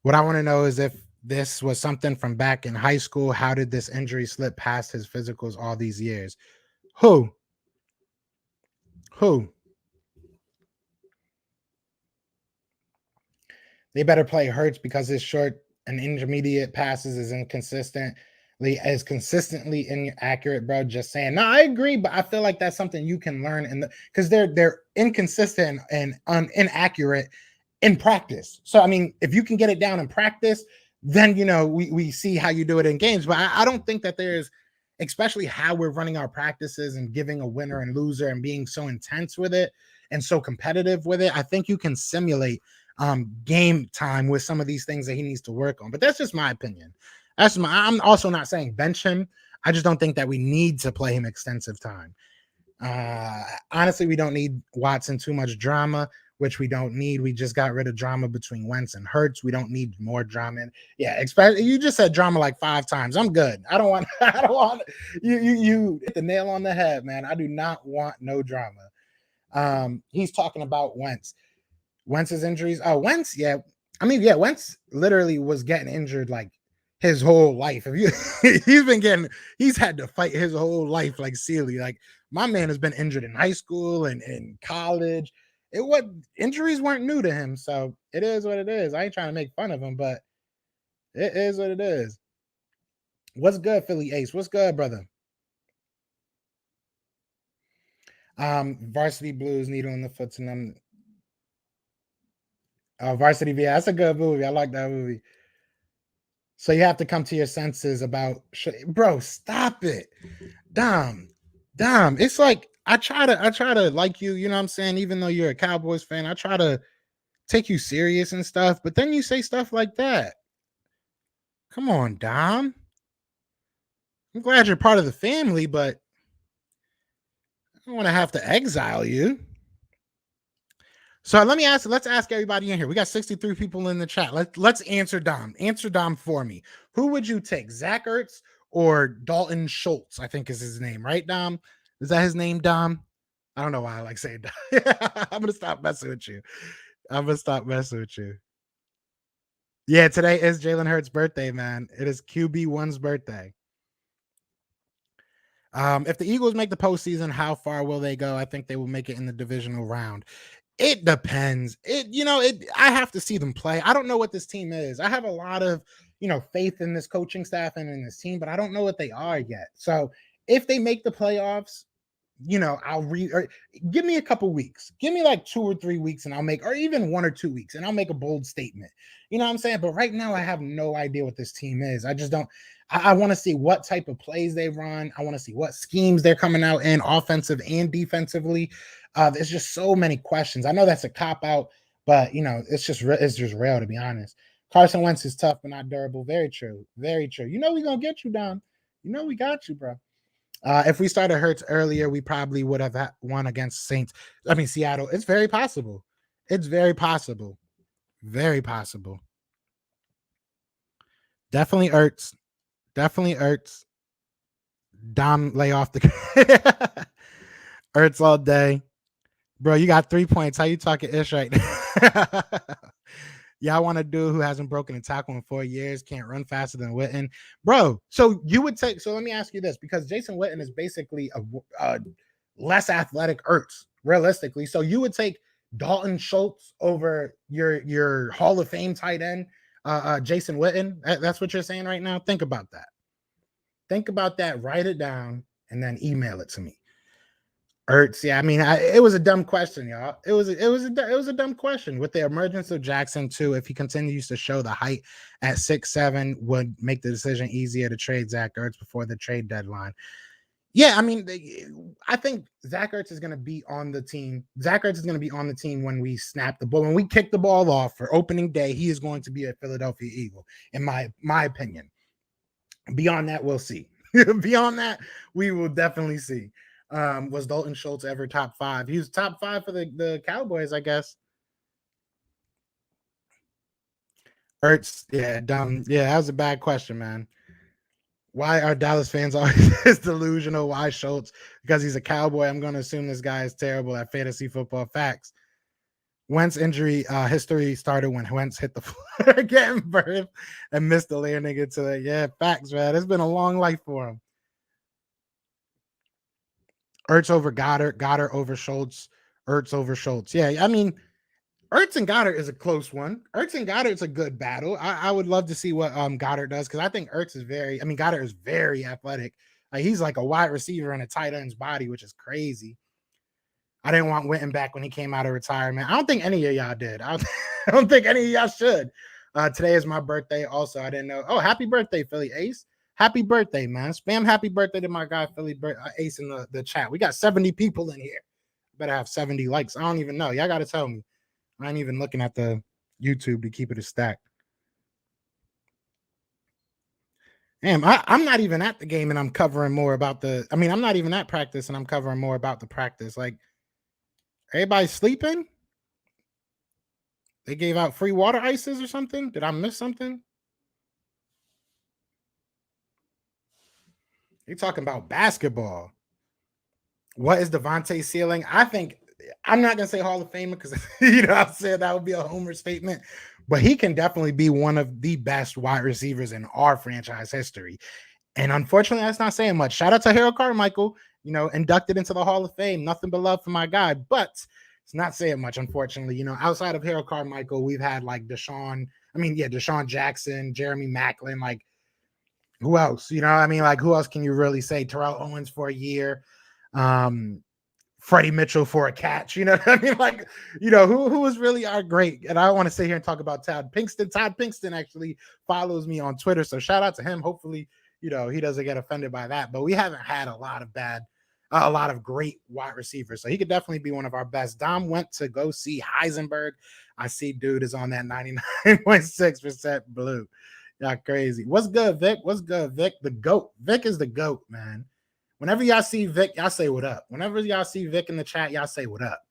What I want to know is if this was something from back in high school. How did this injury slip past his physicals all these years? Who? Who? They better play Hurts because his short and intermediate passes is consistently inaccurate, bro. Just saying. No, I agree, but I feel like that's something you can learn because they're inconsistent and inaccurate in practice. So I mean, if you can get it down in practice, then we see how you do it in games. But I don't think that there's, especially how we're running our practices and giving a winner and loser and being so intense with it and so competitive with it. I think you can simulate game time with some of these things that he needs to work on. But that's just my opinion. I'm also not saying bench him. I just don't think that we need to play him extensive time. Honestly, we don't need Watson too much drama, which we don't need. We just got rid of drama between Wentz and Hurts. We don't need more drama. Yeah, you just said drama like 5 times. I'm good. I don't want. I don't want you hit the nail on the head, man. I do not want no drama. He's talking about Wentz's injuries. Oh, Wentz, yeah. I mean, yeah, Wentz literally was getting injured like his whole life. He's had to fight his whole life like Sealy. Like, my man has been injured in high school and in college. Injuries weren't new to him, so it is what it is. I ain't trying to make fun of him, but it is what it is. What's good, Philly Ace? What's good, brother? Varsity Blues, Needle in the Foot to them. Varsity V. That's a good movie. I like that movie. So you have to come to your senses about, bro. Stop it, Dom. It's like I try to like you. You know what I'm saying? Even though you're a Cowboys fan, I try to take you serious and stuff. But then you say stuff like that. Come on, Dom. I'm glad you're part of the family, but I don't want to have to exile you. So let's ask everybody in here. We got 63 people in the chat. Let's answer Dom. Answer Dom for me. Who would you take? Zach Ertz or Dalton Schultz? I think is his name, right, Dom? Is that his name, Dom? I don't know why I like saying Dom. I'm gonna stop messing with you. Yeah, today is Jalen Hurts' birthday, man. It is QB1's birthday. If the Eagles make the postseason, how far will they go? I think they will make it in the divisional round. It depends. I have to see them play. I don't know what this team is. I have a lot of, faith in this coaching staff and in this team, but I don't know what they are yet. So if they make the playoffs, give me a couple weeks. Give me like 2 or 3 weeks and or even 1 or 2 weeks and I'll make a bold statement. You know what I'm saying? But right now I have no idea what this team is. I just don't. I want to see what type of plays they run. I want to see what schemes they're coming out in, offensive and defensively. There's just so many questions. I know that's a cop out, but it's just real, to be honest. Carson Wentz is tough but not durable. Very true. Very true. We're gonna get you, Don. We got you, bro. If we started Hurts earlier, we probably would have won against Seattle. It's very possible. It's very possible. Very possible. Definitely Ertz. Definitely Ertz. Dom lay off the Ertz all day. Bro, you got 3 points. How you talking ish right now? Y'all want a dude who hasn't broken a tackle in 4 years, can't run faster than Witten. Bro, so you would take, so let me ask you this, because Jason Witten is basically a less athletic Ertz, realistically. So you would take Dalton Schultz over your Hall of Fame tight end, Jason Witten. That's what you're saying right now? Think about that. Think about that, write it down, and then email it to me. Ertz, yeah, I mean, it was a dumb question, y'all. It was a dumb question. With the emergence of Jackson too, if he continues to show the height at 6'7", would make the decision easier to trade Zach Ertz before the trade deadline. Yeah, I mean, I think Zach Ertz is going to be on the team. Zach Ertz is going to be on the team when we snap the ball. When we kick the ball off for opening day, he is going to be a Philadelphia Eagle, in my opinion. Beyond that, we'll see. Beyond that, we will definitely see. Was Dalton Schultz ever top 5? He was top 5 for the Cowboys, I guess. Ertz, yeah, dumb. Yeah, that was a bad question, man. Why are Dallas fans always this delusional? Why Schultz? Because he's a Cowboy. I'm going to assume this guy is terrible at fantasy football. Facts. Wentz injury history started when Wentz hit the floor getting birth and missed the landing into the, yeah, facts, man. It's been a long life for him. Ertz over Goddard, Goddard over Schultz, Ertz over Schultz. Yeah, I mean, Ertz and Goddard is a close one. Ertz and Goddard's a good battle. I would love to see what Goddard does, because I think Ertz is Goddard is very athletic. He's like a wide receiver in a tight end's body, which is crazy. I didn't want Witten back when he came out of retirement. I don't think any of y'all did. I don't think any of y'all should. Today is my birthday also. I didn't know. Oh, happy birthday, Philly Ace. Happy birthday, man. Spam happy birthday to my guy, Philly Ace, in the chat. We got 70 people in here. Better have 70 likes. I don't even know. Y'all got to tell me. I ain't even looking at the YouTube to keep it a stack. Damn, I'm not even at the game and I'm covering more about I'm not even at practice and I'm covering more about the practice. Like, everybody's sleeping? They gave out free water ices or something? Did I miss something? You're talking about basketball. What is Devontae's ceiling? I think, I'm not going to say Hall of Famer because, I said that would be a homer statement, but he can definitely be one of the best wide receivers in our franchise history. And unfortunately, that's not saying much. Shout out to Harold Carmichael, inducted into the Hall of Fame. Nothing but love for my guy, but it's not saying much, unfortunately. Outside of Harold Carmichael, we've had like Deshaun Jackson, Jeremy Maclin, like, who else? Who else can you really say? Terrell Owens for a year. Freddie Mitchell for a catch. You know what I mean? Like, who was really our great? And I don't want to sit here and talk about Todd Pinkston. Todd Pinkston actually follows me on Twitter, so shout out to him. Hopefully, he doesn't get offended by that. But we haven't had a lot of great wide receivers, so he could definitely be one of our best. Dom went to go see Heisenberg. I see dude is on that 99.6% blue. Y'all crazy. What's good, Vic? What's good, Vic? The GOAT. Vic is the GOAT, man. Whenever y'all see Vic, y'all say what up. Whenever y'all see Vic in the chat, y'all say what up.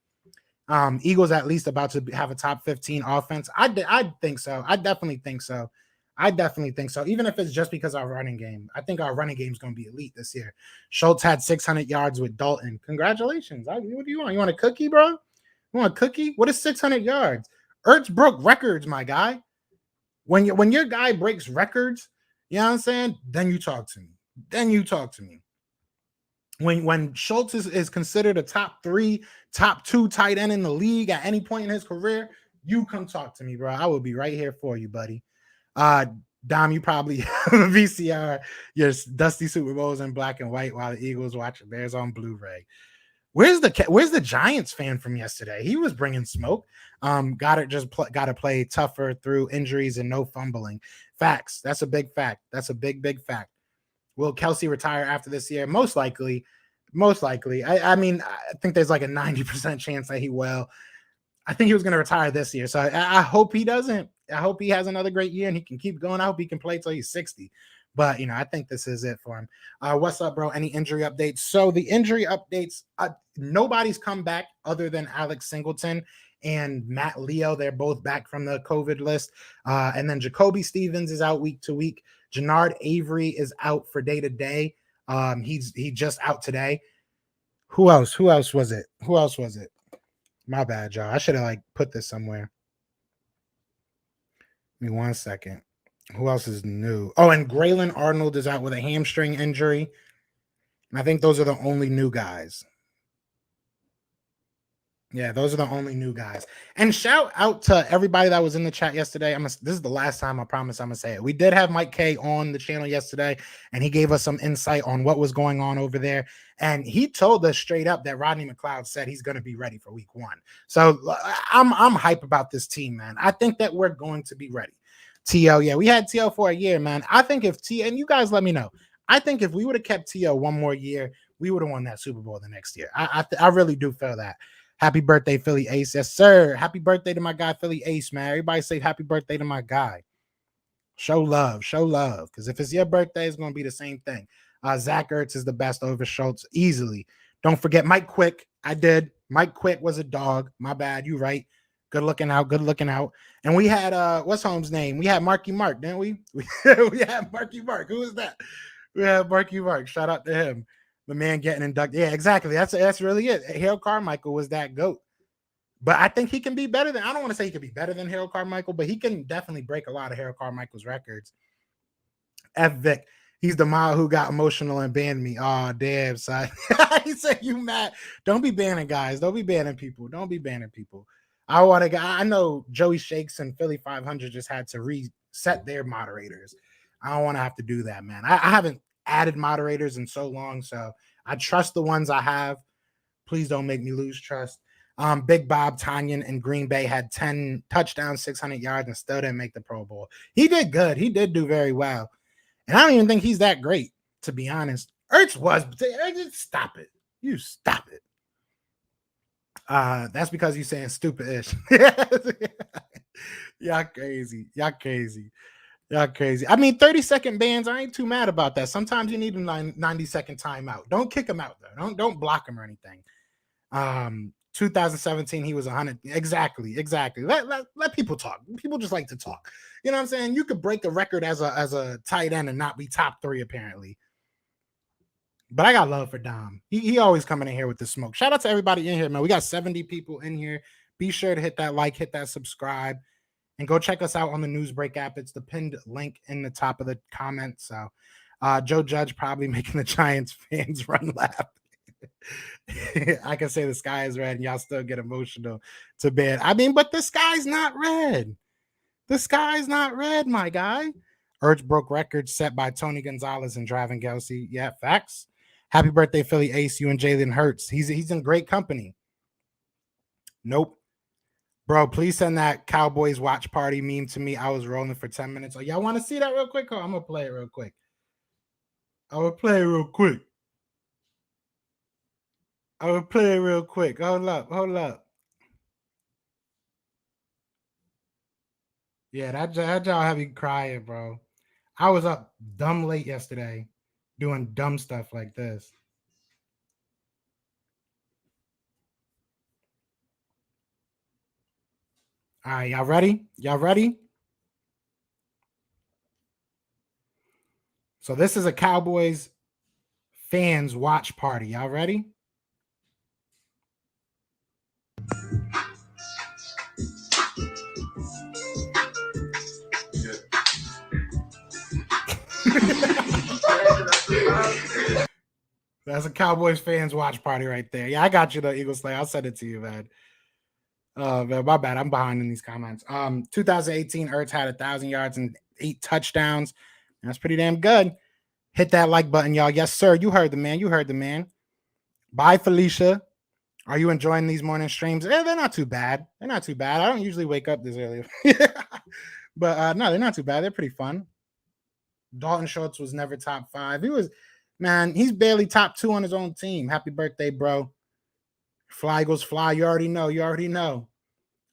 Eagles at least about to have a top 15 offense. I think so. I definitely think so. Even if it's just because our running game. I think our running game is going to be elite this year. Schultz had 600 yards with Dalton. Congratulations. What do you want? You want a cookie, bro? You want a cookie? What is 600 yards? Ertz broke records, my guy. When your guy breaks records, you know what I'm saying? Then you talk to me. When Schultz is considered a top 3, top 2 tight end in the league at any point in his career, you come talk to me, bro. I will be right here for you, buddy. Dom, you probably VCR your Dusty Super Bowls in black and white while the Eagles watch the Bears on Blu-ray. Where's the Giants fan from yesterday? He was bringing smoke. Goddard just got to play tougher through injuries and no fumbling. Facts. That's a big fact. That's a big fact. Will Kelsey retire after this year? Most likely. I think there's like a 90% chance that he will. I think he was going to retire this year. So I hope he doesn't. I hope he has another great year and he can keep going. I hope he can play till he's 60. But, I think this is it for him. What's up, bro? Any injury updates? So the injury updates, nobody's come back other than Alex Singleton and Matt Leo. They're both back from the COVID list. And then Jacoby Stevens is out week to week. Jannard Avery is out for day to day. He just out today. Who else? Who else was it? My bad, y'all. I should have put this somewhere. Give me 1 second. Who else is new? Oh, and Graylin Arnold is out with a hamstring injury. And I think those are the only new guys. Yeah, those are the only new guys. And shout out to everybody that was in the chat yesterday. This is the last time, I promise I'm going to say it. We did have Mike K on the channel yesterday, and he gave us some insight on what was going on over there. And he told us straight up that Rodney McLeod said he's going to be ready for week 1. So I'm hype about this team, man. I think that we're going to be ready. T.O., yeah, we had T.O. for a year, man. I think if T.O., and you guys let me know, I think if we would have kept T.O. one more year, we would have won that Super Bowl the next year. I really do feel that. Happy birthday, Philly Ace. Yes, sir. Happy birthday to my guy, Philly Ace, man. Everybody say happy birthday to my guy. Show love. Show love. Because if it's your birthday, it's going to be the same thing. Zach Ertz is the best over Schultz, easily. Don't forget Mike Quick. I did. Mike Quick was a dog. My bad. You right. Good looking out. Good looking out. And we had, what's Holmes' name? We had Marky Mark, didn't we? We had Marky Mark. Who is that? We had Marky Mark. Shout out to him. The man getting inducted. Yeah, exactly. That's really it. Harold Carmichael was that GOAT. But I think he can be better than, I don't want to say he can be better than Harold Carmichael, but he can definitely break a lot of Harold Carmichael's records. F. Vic, he's the mile who got emotional and banned me. Oh, damn, son. He said you mad. Don't be banning guys. Don't be banning people. Don't be banning people. I know Joey Shakes and Philly 500 just had to reset their moderators. I don't want to have to do that, man. I haven't added moderators in so long, so I trust the ones I have. Please don't make me lose trust. Big Bob Tanyan in Green Bay had 10 touchdowns, 600 yards, and still didn't make the Pro Bowl. He did good. He did do very well. And I don't even think he's that great, to be honest. Ertz was. Stop it. You stop it. That's because you're saying stupid-ish. Y'all crazy. Y'all crazy. Y'all crazy. I mean, 30-second bans, I ain't too mad about that. Sometimes you need a 90-second timeout. Don't kick him out, though. Don't block him or anything. 2017, he was 100. Exactly. Let people talk. People just like to talk. You know what I'm saying? You could break a record as a tight end and not be top 3, apparently. But I got love for Dom. He always coming in here with the smoke. Shout out to everybody in here, man. We got 70 people in here. Be sure to hit that like, hit that subscribe, and go check us out on the Newsbreak app. It's the pinned link in the top of the comments. So Joe Judge probably making the Giants fans run lap. I can say the sky is red and y'all still get emotional to bed. I mean, but the sky's not red. The sky's not red, my guy. Ertz broke records set by Tony Gonzalez and Driving Gelsey. Yeah, facts. Happy birthday, Philly Ace. You and Jalen Hurts. He's in great company. Nope. Bro, please send that Cowboys watch party meme to me. I was rolling for 10 minutes. Oh, y'all want to see that real quick? Oh, I'm going to play it real quick. Hold up. Yeah, that y'all have me crying, bro. I was up dumb late yesterday doing dumb stuff like this. All right, y'all ready? So this is a Cowboys fans watch party. Y'all ready? That's a Cowboys fans watch party right there. Yeah, I got you, the Eagle Slayer. I'll send it to you, man. Man, my bad. I'm behind in these comments. 2018, Ertz had 1,000 yards and 8 touchdowns. That's pretty damn good. Hit that like button, y'all. Yes, sir. You heard the man. Bye, Felicia. Are you enjoying these morning streams? Yeah, they're not too bad. I don't usually wake up this early. But no, they're not too bad. They're pretty fun. Dalton Schultz was never top 5. He's barely top 2 on his own team. Happy birthday, bro. Fly goes fly. You already know.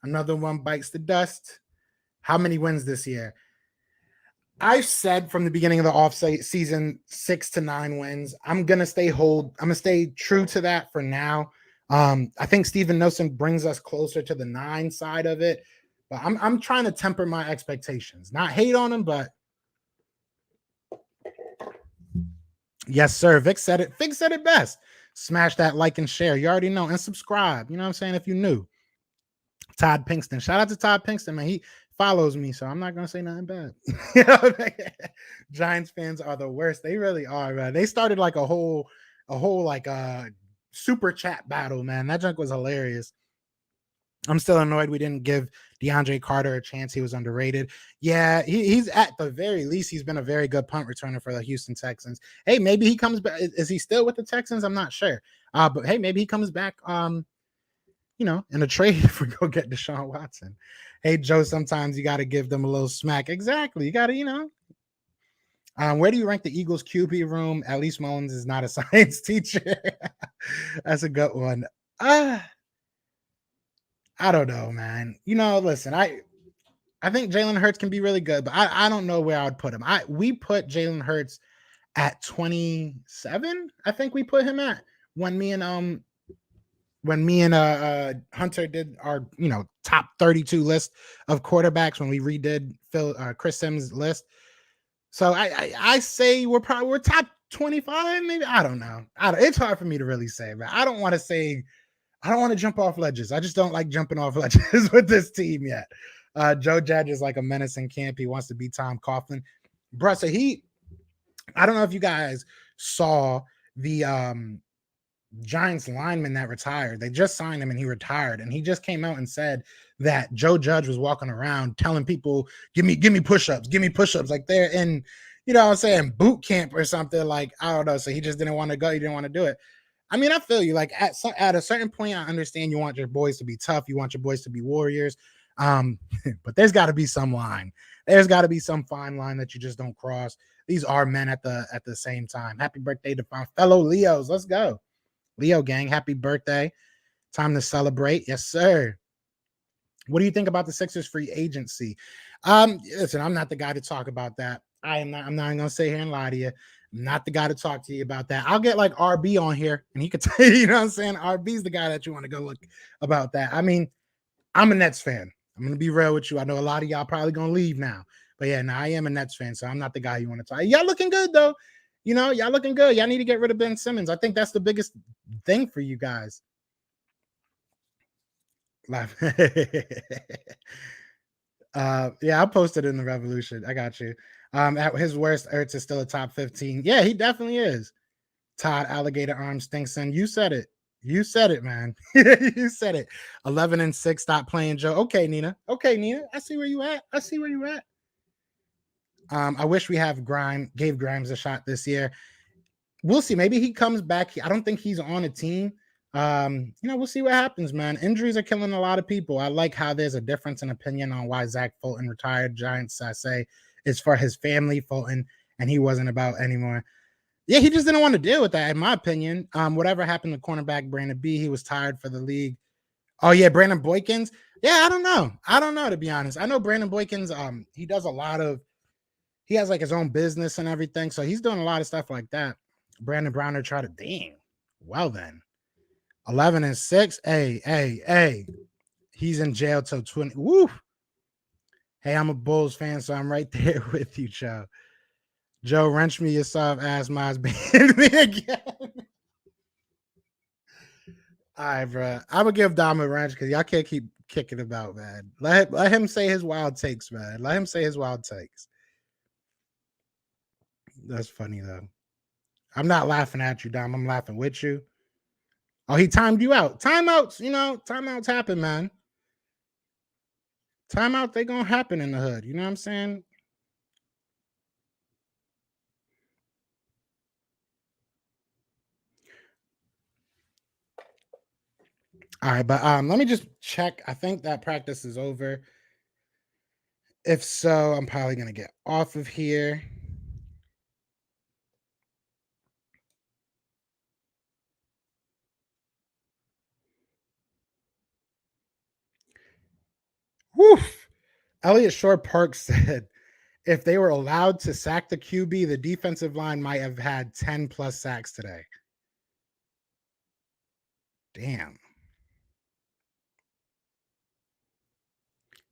Another one bites the dust. How many wins this year? I've said from the beginning of the season 6 to 9 wins. I'm gonna stay true to that for now. I think Steven Nelson brings us closer to the 9 side of it, but I'm trying to temper my expectations, not hate on him, but yes, sir. Vic said it. Vic said it best. Smash that like and share. You already know, and subscribe. You know what I'm saying? If you knew. Todd Pinkston. Shout out to Todd Pinkston, man. He follows me, so I'm not gonna say nothing bad. You know, Giants fans are the worst. They really are, man. They started like a whole like super chat battle, man. That junk was hilarious. I'm still annoyed we didn't give DeAndre Carter a chance. He was underrated. Yeah, he's at the very least, he's been a very good punt returner for the Houston Texans. Hey, maybe he comes back. Is he still with the Texans? I'm not sure. But hey, maybe he comes back. In a trade if we go get Deshaun Watson. Hey, Joe, sometimes you got to give them a little smack. Exactly. You got to. Where do you rank the Eagles QB room? At least Mullins is not a science teacher. That's a good one. I don't know, man. Listen, I think Jalen Hurts can be really good, but I don't know where I would put him. We put Jalen Hurts at 27. I think we put him at when me and Hunter did our top 32 list of quarterbacks when we redid Chris Sims' list. So I say we're top 25, maybe. I don't know. It's hard for me to really say, but I don't want to jump off ledges. I just don't like jumping off ledges with this team yet. Joe Judge is like a menace in camp. He wants to be Tom Coughlin. Bruh, so I don't know if you guys saw the Giants lineman that retired. They just signed him and he retired. And he just came out and said that Joe Judge was walking around telling people, give me push-ups, like they're in, what I'm saying, boot camp or something. Like, I don't know. So he just didn't want to go. He didn't want to do it. I mean, I feel you. Like at a certain point, I understand you want your boys to be tough. You want your boys to be warriors. But there's got to be some line. There's got to be some fine line that you just don't cross. These are men at the same time. Happy birthday to my fellow Leos. Let's go. Leo gang, happy birthday. Time to celebrate. Yes, sir. What do you think about the Sixers free agency? Listen, I'm not the guy to talk about that. I'm not gonna sit here and lie to you. I'm not the guy to talk to you about that. I'll get like RB on here and he could tell you, what I'm saying? RB's the guy that you want to go look about that. I mean, I'm a Nets fan. I'm gonna be real with you. I know a lot of y'all probably gonna leave now. But yeah, I am a Nets fan, so I'm not the guy you want to talk. Y'all looking good though. Y'all looking good. Y'all need to get rid of Ben Simmons. I think that's the biggest thing for you guys. Yeah, I posted in the Revolution. I got you. At his worst, Ertz is still a top 15. Yeah, he definitely is. Todd Alligator Arms Stinkson. You said it. You said it, man. You said it. 11-6. Stop playing, Joe. Okay, Nina. I see where you at. I wish we gave Grimes a shot this year. We'll see. Maybe he comes back. I don't think he's on a team. We'll see what happens, man. Injuries are killing a lot of people. I like how there's a difference in opinion on why Zach Fulton retired. Giants, I say, is for his family, Fulton, and he wasn't about anymore. Yeah, he just didn't want to deal with that, in my opinion. Whatever happened to cornerback Brandon B, he was tired for the league. Oh, yeah, Brandon Boykins. Yeah, I don't know, to be honest. I know Brandon Boykins, he does he has like his own business and everything, so he's doing a lot of stuff like that. Brandon Browner tried to, dang. Well, then. 11-6. Hey. He's in jail till 20. Woo. Hey, I'm a Bulls fan, so I'm right there with you, Joe. Joe, wrench me your soft ass Miles banned me again. All right, bro. I'm gonna give Dom a wrench because y'all can't keep kicking about, man. Let him say his wild takes, man. Let him say his wild takes. That's funny though. I'm not laughing at you, Dom. I'm laughing with you. Oh, he timed you out. Timeouts, timeouts happen, man. Timeout, they gonna happen in the hood. You know what I'm saying? All right, but let me just check. I think that practice is over. If so, I'm probably gonna get off of here. Woof. Elliot Shore Park said, If they were allowed to sack the QB, the defensive line might have had 10 plus sacks today. Damn.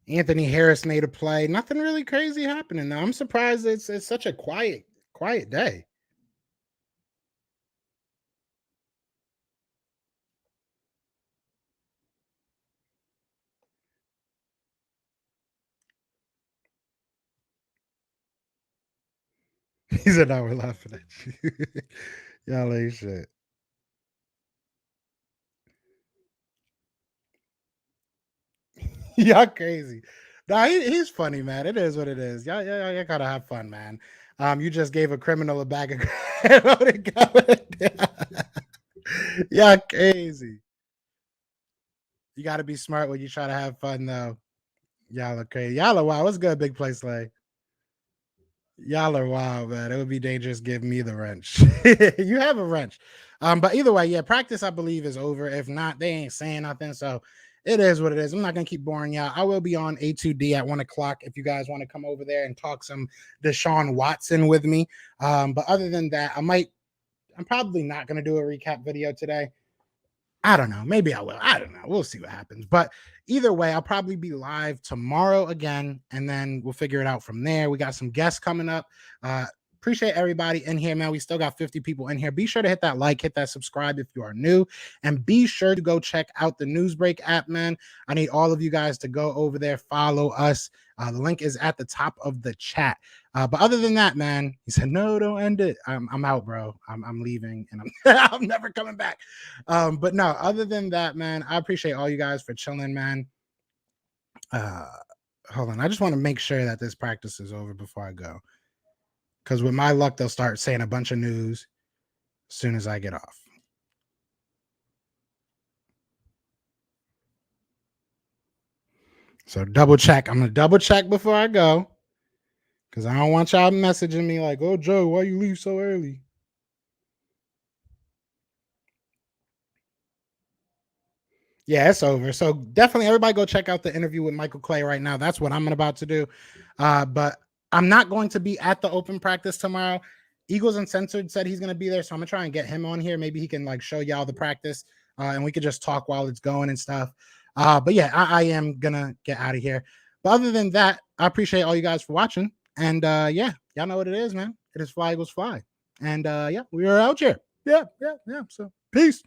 Anthony Harris made a play. Nothing really crazy happening though. I'm surprised it's such a quiet day. He said, "No, we're laughing at you." Y'all ain't shit. Y'all crazy. Nah, he's funny, man. It is what it is. Y'all gotta have fun, man. You just gave a criminal a bag of y'all crazy. You gotta be smart when you try to have fun, though. Y'all are crazy. Y'all are wild. What's good, big play slay? Y'all are wild, man. It would be dangerous. Give me the wrench. You have a wrench. But either way, yeah, practice I believe is over. If not, they ain't saying nothing. So it is what it is. I'm not gonna keep boring y'all. I will be on A2D at 1 o'clock if you guys want to come over there and talk some Deshaun Watson with me. But other than that, I'm probably not gonna do a recap video today. I don't know. Maybe I will. I don't know. We'll see what happens. But either way, I'll probably be live tomorrow again, and then we'll figure it out from there. We got some guests coming up. Appreciate everybody in here, man. We still got 50 people in here. Be sure to hit that like, hit that subscribe if you are new, and be sure to go check out the Newsbreak app, man. I need all of you guys to go over there, follow us. The link is at the top of the chat. But other than that, man, he said, "No, don't end it. I'm out, bro. I'm leaving, and I'm I'm never coming back." But no, other than that, man, I appreciate all you guys for chilling, man. Uh, Hold on, I just want to make sure that this practice is over before I go, because with my luck, they'll start saying a bunch of news as soon as I get off. So double check. I'm gonna double check before I go, because I don't want y'all messaging me like, "Oh, Joe, why you leave so early?" Yeah, it's over. So definitely everybody go check out the interview with Michael Clay right now. That's what I'm about to do. But I'm not going to be at the open practice tomorrow. Eagles Uncensored said he's going to be there. So I'm going to try and get him on here. Maybe he can like show y'all the practice and we could just talk while it's going and stuff. But yeah, I am going to get out of here. But other than that, I appreciate all you guys for watching. And yeah, y'all know what it is, man. It is Fly Eagles Fly. And yeah, we are out here. Yeah. So peace.